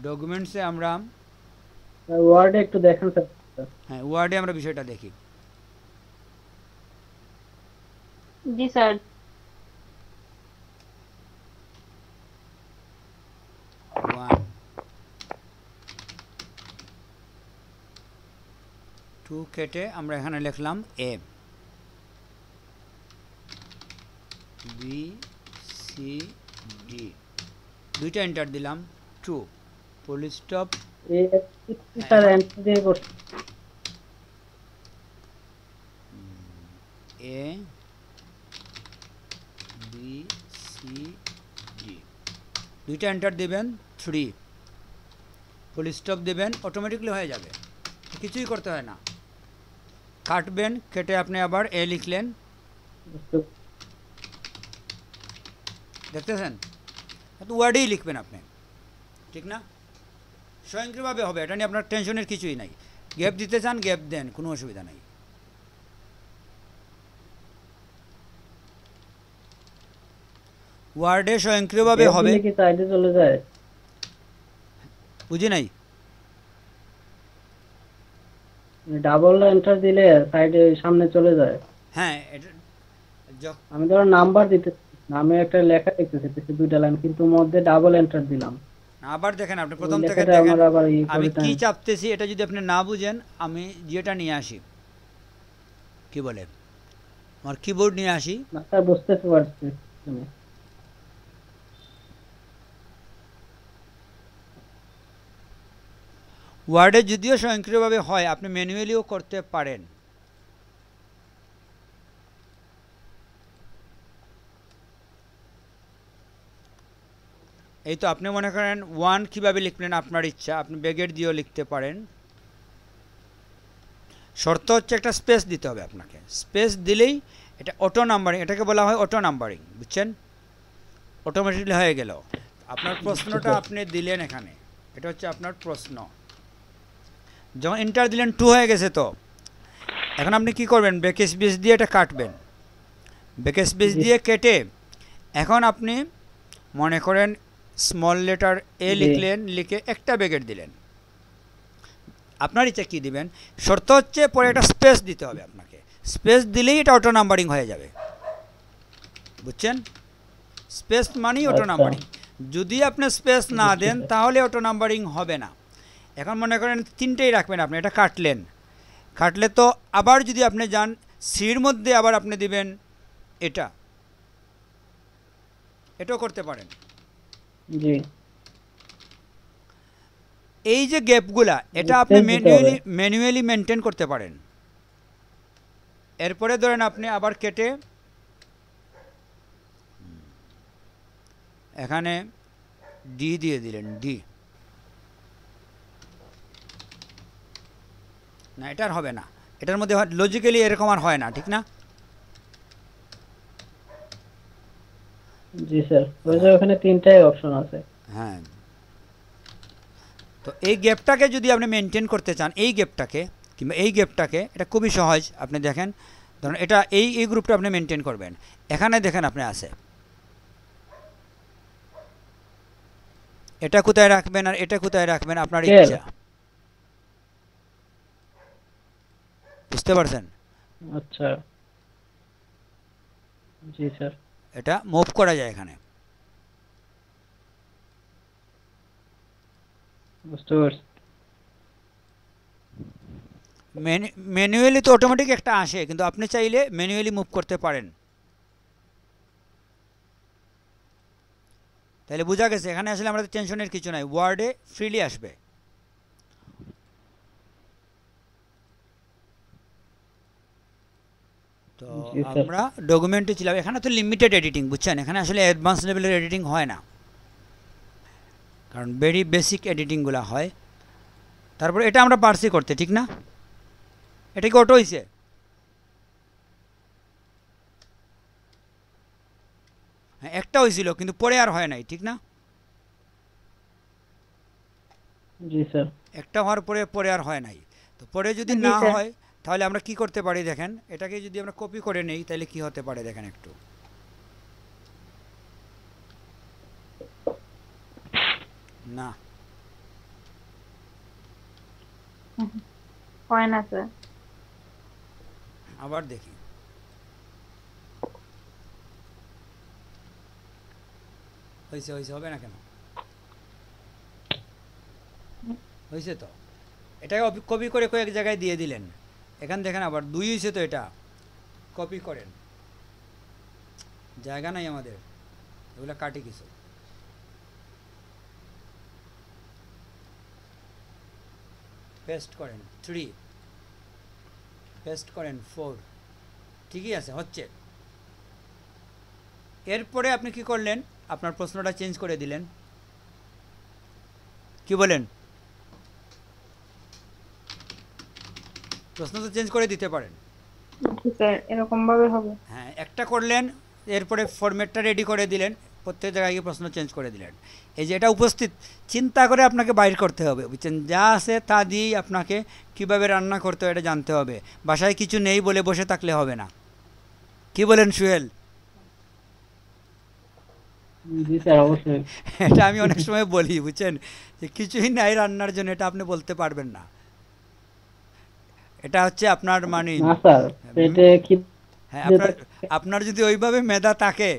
ডকুমেন্টসে আমরা ওয়ার্ডে একটু দেখেন স্যার। হ্যাঁ, ওয়ার্ডে আমরা বিষয়টা দেখি। জি স্যার। 1 2 কেটে আমরা এখানে লিখলাম এ, বি, সি, ডি, দুইটা এন্টার দিলাম, 2 ফুল স্টপ। স্যার এন্ট্রি দিয়ে করছি। এ, বি, সি, ডি, দুইটা এন্টার দিবেন, 3 ফুল স্টপ দিবেন, অটোমেটিকলি হয়ে যাবে, কিছুই করতে হয় না। কাটবেন, কেটে আপনি আবার এ লিখলেন, দেখতেছেন? ওয়ার্ডেই লিখবেন আপনি, ঠিক না? স্বয়ংক্রিয়ভাবে হবে, এটা নিয়ে আপনার টেনশনের কিছুই নাই। গ্যাপ দিতে চান গ্যাপ দেন, কোনো অসুবিধা নাই। ওয়ার্ডে স্বয়ংক্রিয়ভাবে হবে। কি সাইডে চলে যায়? বুঝি নাই। ডাবল এন্টার দিলে সাইডে সামনে চলে যায়। হ্যাঁ, এটা আমি ধরো নাম্বার দিতে, নামে একটা লেখা দেখতেছি দুইটা লাইন, কিন্তু মধ্যে ডাবল এন্টার দিলাম। আবার দেখেন, আপনি প্রথম ওই থেকে লেখাটা দেখেন আমার আবার আমি কি চাপতেছি, এটা যদি আপনি না বুঝেন আমি যেটা নিয়ে আসি, কি বলে, আমার কিবোর্ড নিয়ে আসি। না স্যার, বুঝতে পারছি। ওয়ার্ডে যদিও স্বয়ংক্রিয়ভাবে হয়, আপনি ম্যানুয়ালিও করতে পারেন। এই তো আপনি মনে করেন 1 কিভাবে লিখলেন আপনার ইচ্ছা, আপনি ব্যাগের দিয়েও লিখতে পারেন। শর্ত হচ্ছে একটা স্পেস দিতে হবে আপনাকে, স্পেস দিলেই এটা অটো নাম্বারিং, এটাকে বলা হয় অটো নাম্বারিং, বুঝছেন? অটোমেটিকলি হয়ে গেল। আপনার প্রশ্নটা আপনি দিলেন এখানে, এটা হচ্ছে আপনার প্রশ্ন, যখন এন্টার দিলেন 2 হয়ে গেছে। তো এখন আপনি কি করবেন, ব্যাক স্পেস দিয়ে এটা কাটবেন, ব্যাক স্পেস দিয়ে কেটে এখন আপনি মনে করেন স্মল লেটার এ লিখলেন, লিখে একটা ব্র্যাকেট দিলেন, আপনার ইচ্ছা কী দিবেন। শর্ত হচ্ছে পরে একটা স্পেস দিতে হবে আপনাকে, স্পেস দিলেই এটা অটো নাম্বারিং হয়ে যাবে, বুঝছেন? স্পেস মানেই অটো নাম্বারিং। যদি আপনি স্পেস না দেন তাহলে অটো নাম্বারিং হবে না। এখন মনে করেন 3টেই রাখবেন আপনি, এটা কাটলেন, কাটলে তো আবার যদি আপনি যান সির মধ্যে আবার আপনি দিবেন এটা, এটাও করতে পারেন। জি, এই যে গ্যাপগুলা, এটা আপনি ম্যানুয়ালি মেনটেন করতে পারেন। এরপরে ধরেন আপনি আবার কেটে এখানে ডি দিয়ে দিলেন, ডি, না এটা আর হবে না, এটার মধ্যে লজিক্যালি এরকম আর হয় না, ঠিক না? জি স্যার, ওই যে ওখানে 3টাই অপশন আছে। হ্যাঁ, তো এই গ্যাপটাকে যদি আপনি মেনটেন করতে চান, এই গ্যাপটাকে কিংবা এই গ্যাপটাকে, এটা খুবই সহজ। আপনি দেখেন, ধরুন এটা এই গ্রুপটা আপনি মেনটেন করবেন, এখানে দেখেন আপনি আছে, এটা কোথায় রাখবেন আর এটা কোথায় রাখবেন আপনার ইচ্ছা, বুঝতে পারছেন? আচ্ছা, জি স্যার, এটা মুভ করা যায় এখানে। বুঝতে পারছি। ম্যানুয়ালি তো অটোমেটিক একটা আসে, কিন্তু আপনি চাইলে ম্যানুয়ালি মুভ করতে পারেন। তাহলে বোঝা গেছে, এখানে আসলে আমাদের টেনশনের কিছু নাই, ওয়ার্ডে ফ্রিলি আসবে। তো আমরা ডকুমেন্টে ছিলাম, এখানে তো লিমিটেড এডিটিং, বুঝছেন? এখানে আসলে অ্যাডভান্স লেভেলের এডিটিং হয় না, কারণ ভেরি বেসিক এডিটিংগুলো হয়। তারপর এটা আমরা পারছি করতে, ঠিক না? এটা কি অটো হয়েছে? হ্যাঁ, একটা হয়েছিল কিন্তু পরে আর হয় নাই, ঠিক না? জি স্যার, একটা হওয়ার পরে আর হয় নাই। তো পরে যদি না হয় তাহলে আমরা কি করতে পারি দেখেন, এটাকে যদি আমরা কপি করে নেই তাহলে কি হতে পারে দেখেন একটু। না হয় না স্যার, আবার দেখি, হয়েছে হয়েছে, হবে না কেন? হয়েছে তো। এটাকে কপি করে কয়েক জায়গায় দিয়ে দিলেন, এখান দেখেন আবার 2 হয়েছে, তো এটা কপি করেন, জায়গা নাই আমাদের, এগুলো কাটি কিছু। পেস্ট করেন 3, পেস্ট করেন 4, ঠিকই আছে, হচ্ছে। এরপরে আপনি কি করলেন, আপনার প্রশ্নটা চেঞ্জ করে দিলেন, কি বলেন? প্রশ্ন তো চেঞ্জ করে দিতে পারেন। স্যার এরকম ভাবে হবে। হ্যাঁ, একটা করলেন, এরপরে ফরম্যাটটা রেডি করে দিলেন, প্রত্যেক জায়গায় গিয়ে প্রশ্ন চেঞ্জ করে দিলেন। এই যে এটা উপস্থিত, চিন্তা করে আপনাকে বাইর করতে হবে, বুঝছেন? যা আছে তা দিয়েই আপনাকে কিভাবে রান্না করতে হয় এটা জানতে হবে। বাসায় কিছু নেই বলে বসে থাকলে হবে না। কি বলেন সুহেল? জি স্যার, অবশ্যই। এটা আমি অনেক সময় বলি, বুঝছেন, যে কিছুই নাই রান্নার জন্য, এটা আপনি বলতে পারবেন না। এটা হচ্ছে আপনার মানে, না স্যার, পেটে হ্যাঁ, আপনার যদি ওইভাবে মেধা থাকে,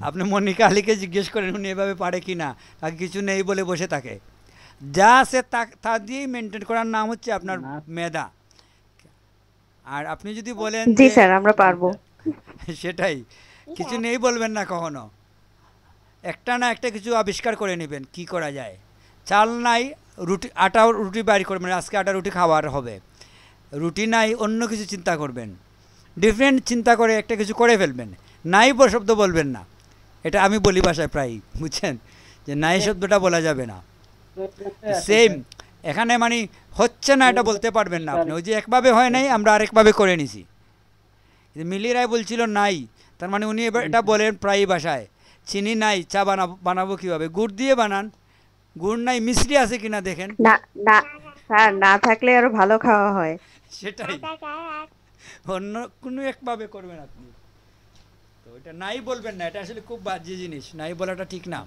আপনি মনিকা আলীকে জিজ্ঞেস করেন উনি এভাবে পারে কি না, তাকে কিছু নেই বলে বসে থাকে। যা আছে তা দিয়েই মেনটেন করার নাম হচ্ছে আপনার মেধা। আর আপনি যদি বলেন জি স্যার, আমরা পারবো। সেটাই, কিছু নেই বলবেন না কখনো, একটা না একটা কিছু আবিষ্কার করে নেবেন কি করা যায়। চাল নাই, রুটি, আটা রুটি বাইর করবেন, আজকে আটা রুটি খাওয়ার হবে। রুটি নাই, অন্য কিছু চিন্তা করবেন, ডিফারেন্ট চিন্তা করে একটা কিছু করে ফেলবেন। নাই শব্দ বলবেন না, এটা আমি বলি বাসায় প্রায়, বুঝছেন, যে নাই শব্দটা বলা যাবে না। সেম এখানে মানে হচ্ছে না এটা বলতে পারবেন না আপনি, ওই যে একভাবে হয় নাই, আমরা আরেকভাবে করে নিছি। মিলি রায় বলছিল নাই, তার মানে উনি এবার এটা বলেন প্রায় বাসায়, চিনি নাই, চা বানাবো কীভাবে? গুড় দিয়ে বানান। গুড় নাই, মিষ্টি আছে কিনা দেখেন। না না স্যার, না থাকলে আরো ভালো খাওয়া হয়। সেটাই, অন্য কোনো একভাবে করবেন আপনি, তো এটা নাই বলবেন না, এটা আসলে খুব বাজে জিনিস, নাই বলাটা ঠিক না,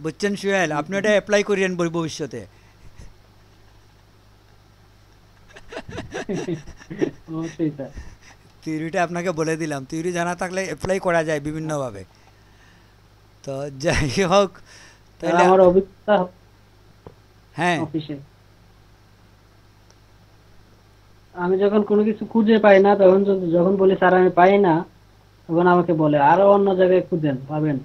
বুঝছেন সুহেল? আপনি এটা অ্যাপ্লাই করিয়েন ভবিষ্যতে। অবশ্যই স্যার। থিওরিটা আপনাকে বলে দিলাম, থিওরি জানা থাকলে অ্যাপ্লাই করা যায় বিভিন্নভাবে। তো যাই হোক, তাহলে আমার অভিজ্ঞতা, হ্যাঁ, অফিসে আমি যখন কোনো কিছু খুঁজে পাই না, তখন যখন বলি স্যার আমি পাই না, তখন আমাকে বলে আরো অন্য জায়গায় খুঁজেন, পাবেন।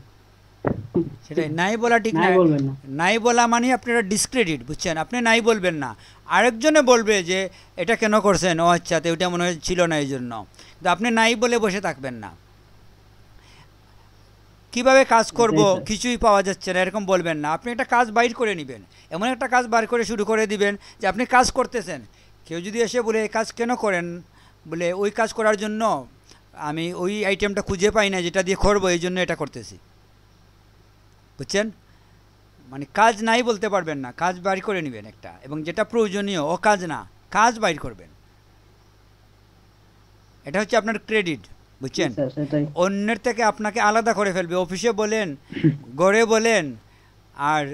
সেটাই, নাই বলা ঠিক না। নাই বলবেন না। নাই বলা মানে আপনারা ডিসক্রেডিট, বুঝছেন? আপনি নাই বলবেন না, আরেকজনে বলবে যে এটা কেন করছেন, ও আচ্ছা, তো ওইটা মনে হয় ছিল না এই জন্য, কিন্তু আপনি নাই বলে বসে থাকবেন না। কিভাবে কাজ করব, কিছুই পাওয়া যাচ্ছে না, এরকম বলবেন না। আপনি একটা কাজ বাইর করে নেবেন, এমন একটা কাজ বার করে শুরু করে দিবেন যে আপনি কাজ করতেছেন। কেউ যদি এসে বলে এই কাজ কেন করেন, বলে ওই কাজ করার জন্য আমি ওই আইটেমটা খুঁজে পাই না যেটা দিয়ে করবো, এই জন্য এটা করতেছি, বুঝছেন? মানে কাজ নাই বলতে পারবেন না, কাজ বাইর করে নেবেন একটা, এবং যেটা প্রয়োজনীয় ও কাজ না, কাজ বাইর করবেন। এটা হচ্ছে আপনার ক্রেডিট, বুঝছেন? অন্যের থেকে আপনাকে আলাদা করে ফেলবে, অফিসে বলেন, ঘরে বলেন, আর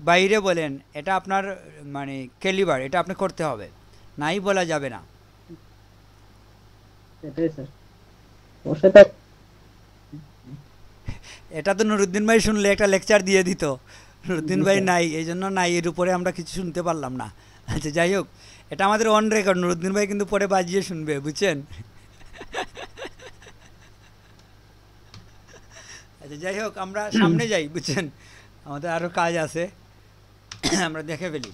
বাইরে বলেন, এটা আপনার মানে ক্যালিবার, এটা আপনি করতে হবে, নাই বলা যাবে না। এটা তো নুরুদ্দিন ভাই শুনলে একটা লেকচার দিয়ে দিত, নুরুদ্দিন ভাই নাই, এই জন্য নাই, এর উপরে আমরা কিছু শুনতে পারলাম না। আচ্ছা, যাই হোক, এটা আমাদের অন রেকর্ড, নুরুদ্দিন ভাই কিন্তু পরে বাজিয়ে শুনবে, বুঝছেন? আচ্ছা, যাই হোক, আমরা সামনে যাই, বুঝছেন, আমাদের আরও কাজ আছে, আমরা দেখে ফেলি।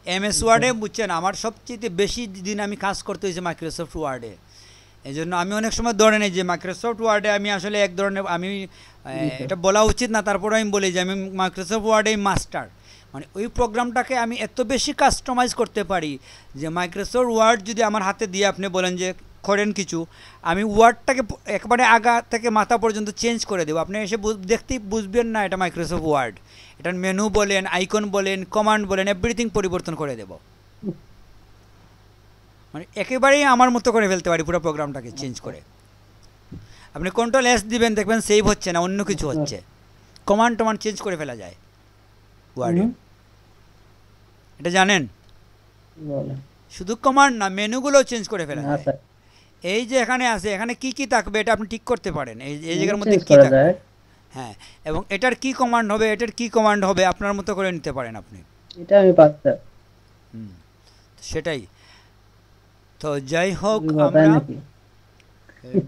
MS ওয়ার্ডে, বুঝছেন, আমার সবচেয়ে বেশি দিন আমি কাজ করতে হয়েছে মাইক্রোসফট ওয়ার্ডে। এই জন্য আমি অনেক সময় ধরে নিই যে মাইক্রোসফট ওয়ার্ডে আমি আসলে এক ধরনের, আমি এটা বলা উচিত না, তারপরে আমি বলি যে আমি মাইক্রোসফট ওয়ার্ডে মাস্টার। মানে ওই প্রোগ্রামটাকে আমি এত বেশি কাস্টমাইজ করতে পারি যে মাইক্রোসফট ওয়ার্ড যদি আমার হাতে দিয়ে আপনি বলেন যে করেন কিছু, আমি ওয়ার্ডটাকে একবারে আগা থেকে মাথা পর্যন্ত চেঞ্জ করে দেবো। আপনি এসে দেখতেই বুঝবেন না এটা মাইক্রোসফট ওয়ার্ড। এটার মেনু বলেন, আইকন বলেন, কমান্ড বলেন, এভরিথিং পরিবর্তন করে দেব। মানে একেবারেই আমার মতো করে ফেলতে পারি পুরো প্রোগ্রামটাকে চেঞ্জ করে। আপনি Ctrl+S দিবেন, দেখবেন সেভ হচ্ছে না, অন্য কিছু হচ্ছে। কমান্ড চেঞ্জ করে ফেলা যায় ওয়ার্ডে, এটা জানেন? শুধু কমান্ড না, মেনুগুলো চেঞ্জ করে ফেলা যায়। এই যে এখানে আছে, এখানে কি কি থাকবে এটা আপনি ঠিক করতে পারেন, এই জায়গার মধ্যে কি থাকবে। হ্যাঁ, এবং এটার কি কমান্ড হবে, এটার কি কমান্ড হবে আপনার মতো করে নিতে পারেন আপনি। এটা আমি পাচ্ছি স্যার। সেটাই তো। যাই হোক, তাই আমরা নাকি?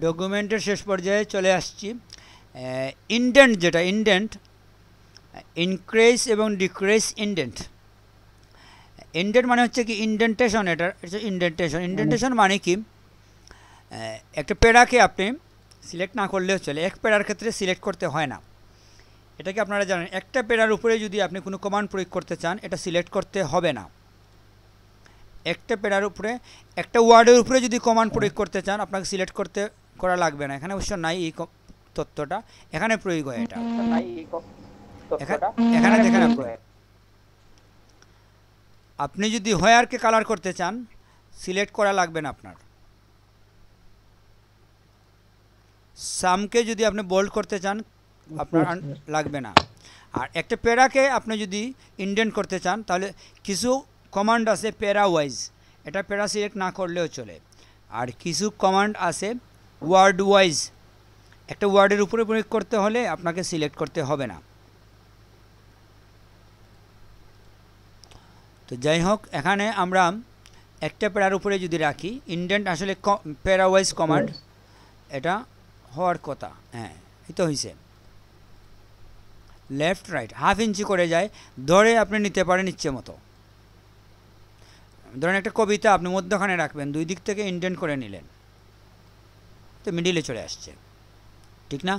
ডকুমেন্টের শেষ পর্যায়ে চলে আসছি। ইনডেন্ট, যেটা ইনডেন্ট, ইনক্রিজ এবং ডিক্রিজ ইনডেন্ট। ইনডেন্ট মানে হচ্ছে কি ইনডেন্টেশন, এটা ইনডেন্টেশন। ইনডেন্টেশন মানে কি একটা প্যারাকে আপনি সিলেক্ট না করলেও চলে, এক প্যারার ক্ষেত্রে সিলেক্ট করতে হয় না। এটাকে আপনারা জানেন, একটা প্যারার উপরে যদি আপনি কোনো কমান্ড প্রয়োগ করতে চান এটা সিলেক্ট করতে হবে না। একটা প্যারার উপরে, একটা ওয়ার্ডের উপরে যদি কমান্ড প্রয়োগ করতে চান আপনাকে সিলেক্ট করা লাগবে না। এখানে অবশ্য নাই এই তথ্যটা, এখানে প্রয়োগ হয় এটা। এখানে দেখেন আপনি যদি হোয়ারকে কালার করতে চান সিলেক্ট করা লাগবে না আপনার। সামকে যদি আপনি বোল্ড করতে চান আপনার লাগবে না। আর একটা প্যারাকে আপনি যদি ইনডেন্ট করতে চান তাহলে কিছু কমান্ড আছে প্যারা ওয়াইজ, এটা প্যারা সিলেক্ট না করলেও চলে। আর কিছু কমান্ড আছে ওয়ার্ড ওয়াইজ, একটা ওয়ার্ডের উপরে প্রয়োগ করতে হলে আপনাকে সিলেক্ট করতে হবে না। তো যাই হোক, এখানে আমরা একটা প্যারার উপরে যদি রাখি, ইনডেন্ট আসলে প্যারা ওয়াইজ কমান্ড, এটা হওয়ার কথা। হ্যাঁ, এই তো হয়েছে। লেফট রাইট হাফ ইঞ্চি করে যায়, ধরে আপনি নিতে পারেন ইচ্ছে মতো। ধরেন একটা কবিতা আপনি মধ্যখানে রাখবেন, দুই দিক থেকে ইনডেন্ট করে নিলেন, তো মিডিলে চলে আসছে, ঠিক না?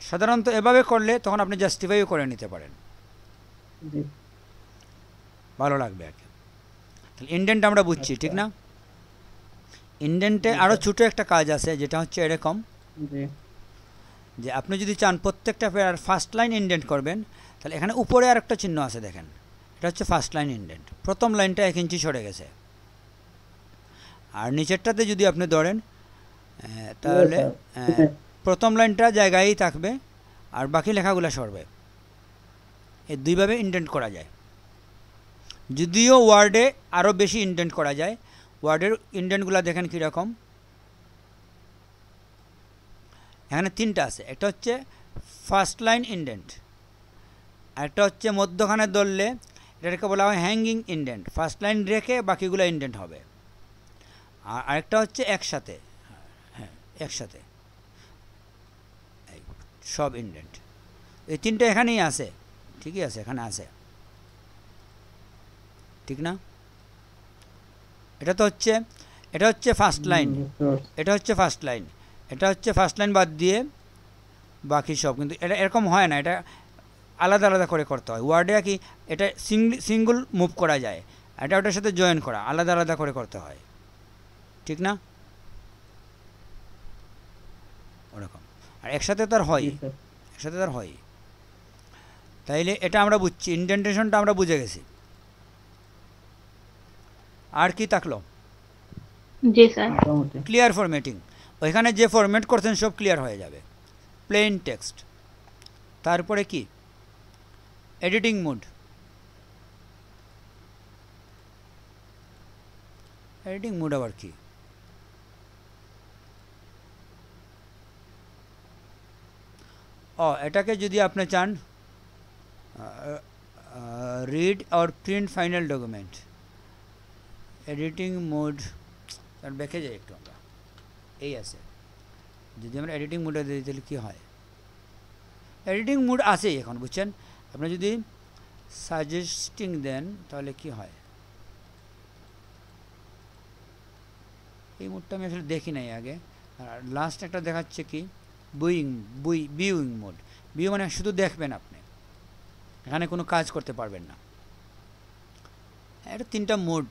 সাধারণত এভাবে করলে তখন আপনি জাস্টিফাইও করে নিতে পারেন, ভালো লাগবে আর কি। ইনডেন্ট আমরা বুঝছি, ঠিক না? ইনডেন্টে আরও ছোটো একটা কাজ আছে, যেটা হচ্ছে এরকম যে আপনি যদি চান প্রত্যেকটা প্যারার ফার্স্ট লাইন ইনডেন্ট করবেন, তাহলে এখানে উপরে আর একটা চিহ্ন আছে দেখেন, এটা হচ্ছে ফার্স্ট লাইন ইনডেন্ট। প্রথম লাইনটা 1 ইঞ্চি সরে গেছে। আর নিচেরটাতে যদি আপনি ধরেন তাহলে প্রথম লাইনটা জায়গায়ই থাকবে আর বাকি লেখাগুলো সরবে। এই দুইভাবে ইনডেন্ট করা যায়। যদিও ওয়ার্ডে আরও বেশি ইনডেন্ট করা যায়। ওয়ার্ডের ইনডেন্টগুলো দেখেন কীরকম, এখানে 3টা আছে। একটা হচ্ছে ফার্স্ট লাইন ইনডেন্ট, একটা হচ্ছে মধ্যখানে ধরলে এটাকে বলা হয় হ্যাঙ্গিং ইনডেন্ট, ফার্স্ট লাইন রেখে বাকিগুলো ইনডেন্ট হবে। আর আরেকটা হচ্ছে একসাথে, হ্যাঁ একসাথে সব ইনডেন্ট। এই 3টা এখানেই আছে, ঠিকই আছে, এখানে আছে, ঠিক না? এটা হচ্ছে ফার্স্ট লাইন, এটা হচ্ছে ফার্স্ট লাইন, এটা হচ্ছে ফার্স্ট লাইন বাদ দিয়ে বাকি সব। কিন্তু এটা এরকম হয় না, এটা আলাদা আলাদা করে করতে হয়। ওয়ার্ডে কি এটা সিঙ্গল মুভ করা যায়, এটা ওটার সাথে জয়েন করা, আলাদা আলাদা করে করতে হয়, ঠিক না? ওরকম। আর একসাথে তো আর হয়, একসাথে তো আর হয়। তাইলে এটা আমরা বুঝছি, ইনডেন্টেশনটা আমরা বুঝে গেছি। আর কি থাকলো? জি স্যার। ক্লিয়ার ফরম্যাটিং, ওইখানে যে ফরম্যাট করছেন সব ক্লিয়ার হয়ে যাবে। প্লেন টেক্সট, তারপরে কি এডিটিং মোড। এডিটিং মোড আবার কি? এটাকে যদি আপনি চান read or print final document, editing mode আর দেখে যাই একটু আমরা, এই আছে। যদি আমরা এডিটিং মোডে দিই তাহলে কী হয়? এডিটিং মোড আছেই এখন, বুঝছেন? আপনি যদি সাজেস্টিং দেন তাহলে কি হয়? এই মোডটা আমি আসলে দেখি নাই আগে। আর লাস্ট একটা দেখাচ্ছে কি ভিউইং মোড। ভিউ মানে শুধু দেখবেন আপনি, এখানে কোনো কাজ করতে পারবেন না। এটা 3টা মোড।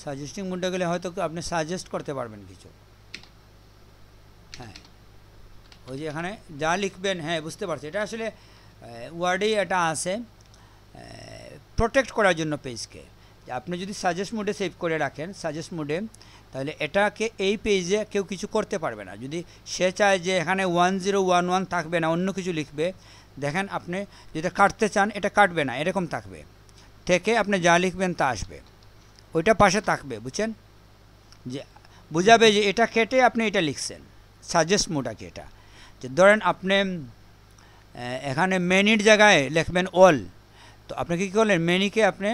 সাজেস্টিং মোডে গেলে হয়তো আপনি সাজেস্ট করতে পারবেন কিছু। হ্যাঁ, ওই যে এখানে যা লিখবেন, হ্যাঁ বুঝতে পারছি। এটা আসলে ওয়ার্ডেই এটা আছে প্রোটেক্ট করার জন্য পেজকে। আপনি যদি সাজেস্ট মোডে সেভ করে রাখেন, সাজেস্ট মোডে, তাহলে এটাকে এই পেজে কেউ কিছু করতে পারবে না। যদি সে চায় যে এখানে 1011 থাকবে না, অন্য কিছু লিখবে, দেখেন আপনি যেটা কাটতে চান এটা কাটবে না, এরকম থাকবে, থেকে আপনি যা লিখবেন তা আসবে, ওইটা পাশে থাকবে, বুঝছেন? যে বুঝাবে যে এটা কেটে আপনি এটা লিখছেন। সাজেস্ট মোড আর কি এটা, যে ধরেন আপনি এখানে মেনির জায়গায় লিখবেন অল, তো আপনি কী করলেন, মেনিকে আপনি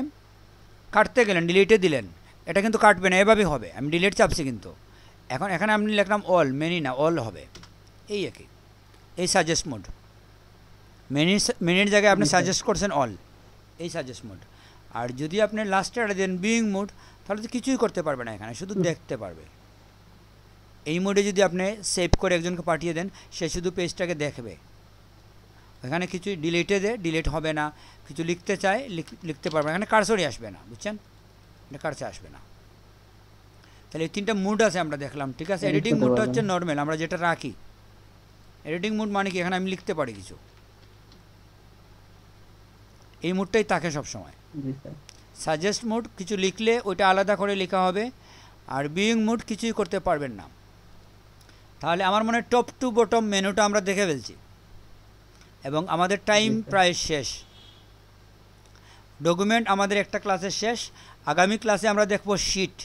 কাটতে গেলেন, ডিলিটে দিলেন, এটা কিন্তু কাটবে না, এভাবেই হবে। আমি ডিলিট চাপছি কিন্তু এখন এখানে আপনি লিখলাম অল, মেনি না অল হবে, এই আর কি। এই সাজেস্ট মোড, মেনির জায়গায় আপনি সাজেস্ট করছেন অল, এই সাজেস্ট মোড। আর যদি আপনি লাস্টে দেন বিইং মোড, তাহলে তো কিছুই করতে পারবে না, এখানে শুধু দেখতে পারবে। এই মোডে যদি আপনি সেভ করে একজনকে পাঠিয়ে দেন, সে শুধু পেজটাকে দেখবে, এখানে কিছুই ডিলিটে দেয়, ডিলিট হবে না। কিছু লিখতে চায় লিখতে পারবে না, এখানে কার্সরই আসবে না, বুঝছেন, এটা কার্সে আসবে না। তাহলে এই তিনটা মুড আছে আমরা দেখলাম, ঠিক আছে। এডিটিং মুডটা হচ্ছে নর্মাল, আমরা যেটা রাখি। এডিটিং মুড মানে কি, এখানে আমি লিখতে পারি কিছু, এই মুডটাই থাকে সবসময়। সাজেস্ট মুড কিছু লিখলে ওইটা আলাদা করে লেখা হবে, আর বিইং মুড কিছুই করতে পারবেন না। তাহলে আমার মনে হয় টপ টু বটম মেনুটা আমরা দেখে ফেলছি, এবং আমাদের টাইম প্রায় শেষ। ডকুমেন্ট আমাদের একটা ক্লাসের শেষ। আগামী ক্লাসে আমরা দেখব শিট,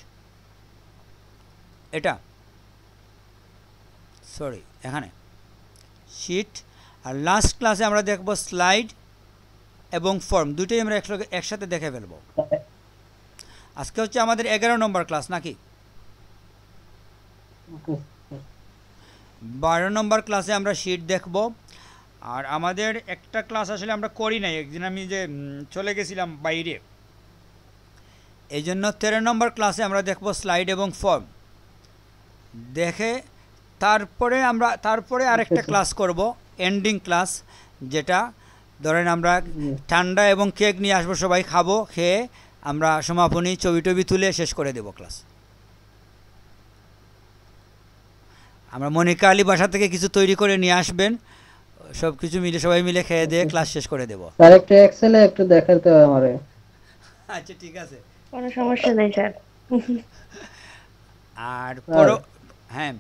এটা সরি এখানে শিট, আর লাস্ট ক্লাসে আমরা দেখব স্লাইড এবং ফর্ম, দুটোই আমরা একসাথে দেখে ফেলব। আজকে হচ্ছে আমাদের 11 নম্বর ক্লাস নাকি? 12 নম্বর ক্লাসে আমরা শিট দেখব। আর আমাদের একটা ক্লাস আসলে আমরা করি নাই, একদিন আমি যে চলে গেছিলাম বাইরে, এই জন্য 13 নম্বর ক্লাসে আমরা দেখব স্লাইড এবং ফর্ম দেখে, তারপরে আরেকটা ক্লাস করব, এন্ডিং ক্লাস, যেটা ধরেন আমরা ঠান্ডা এবং কেক নিয়ে আসবো, সবাই খাবো, খেয়ে আমরা সমাপনী ছবি টবি তুলে শেষ করে দেব ক্লাস। আমরা মনিকা আলী বাসা থেকে কিছু তৈরি করে নিয়ে আসবেন, সব কিছু মিলে সবাই মিলে খেয়ে দিয়ে ক্লাস শেষ করে দেব। স্যার একটু এক্সেলে একটু দেখাতে হবে আমারে। আচ্ছা ঠিক আছে, কোনো সমস্যা নেই স্যার। আর হ্যাঁ,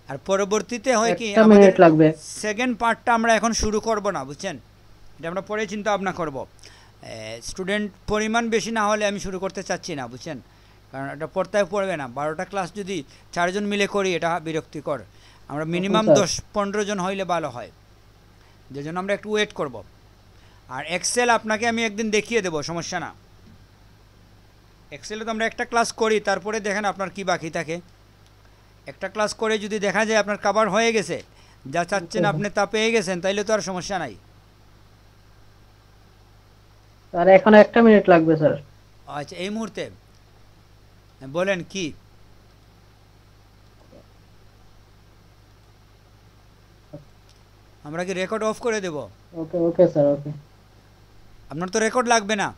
আর পরবর্তীতে হয় কি, একটা আমাদের মিনিট লাগবে। সেকেন্ড পার্টটা আমরা এখন শুরু করব না, বুঝছেন, এটা আমরা পরে চিন্তা ভাবনা করব। স্টুডেন্ট পরিমাণ বেশি না হলে আমি শুরু করতে চাচ্ছি না, বুঝছেন, কারণ এটা পড়তে পড়বে না। 12টা ক্লাস যদি 4 জন মিলে করি, এটা বিরক্তিকর। আমরা মিনিমাম 10-15 জন হইলে ভালো হয়, যে জন্য আমরা একটু ওয়েট করব। আর এক্সেল আপনাকে আমি একদিন দেখিয়ে দেবো, সমস্যা না। এক্সেলে তো আমরা একটা ক্লাস করি, তারপরে দেখেন আপনার কি বাকি থাকে। একটা ক্লাস করে যদি দেখা যায় আপনার কভার হয়ে গেছে, যা চাচ্ছেন আপনি তা পেয়ে গেছেন, তাইলে তো আর সমস্যা নাই। আর এখন একটা মিনিট লাগবে স্যার। আচ্ছা, এই মুহূর্তে বলেন কি? আমরা কি রেকর্ড অফ করে দেব? ওকে ওকে স্যার, ওকে। আপনার তো রেকর্ড লাগবে না।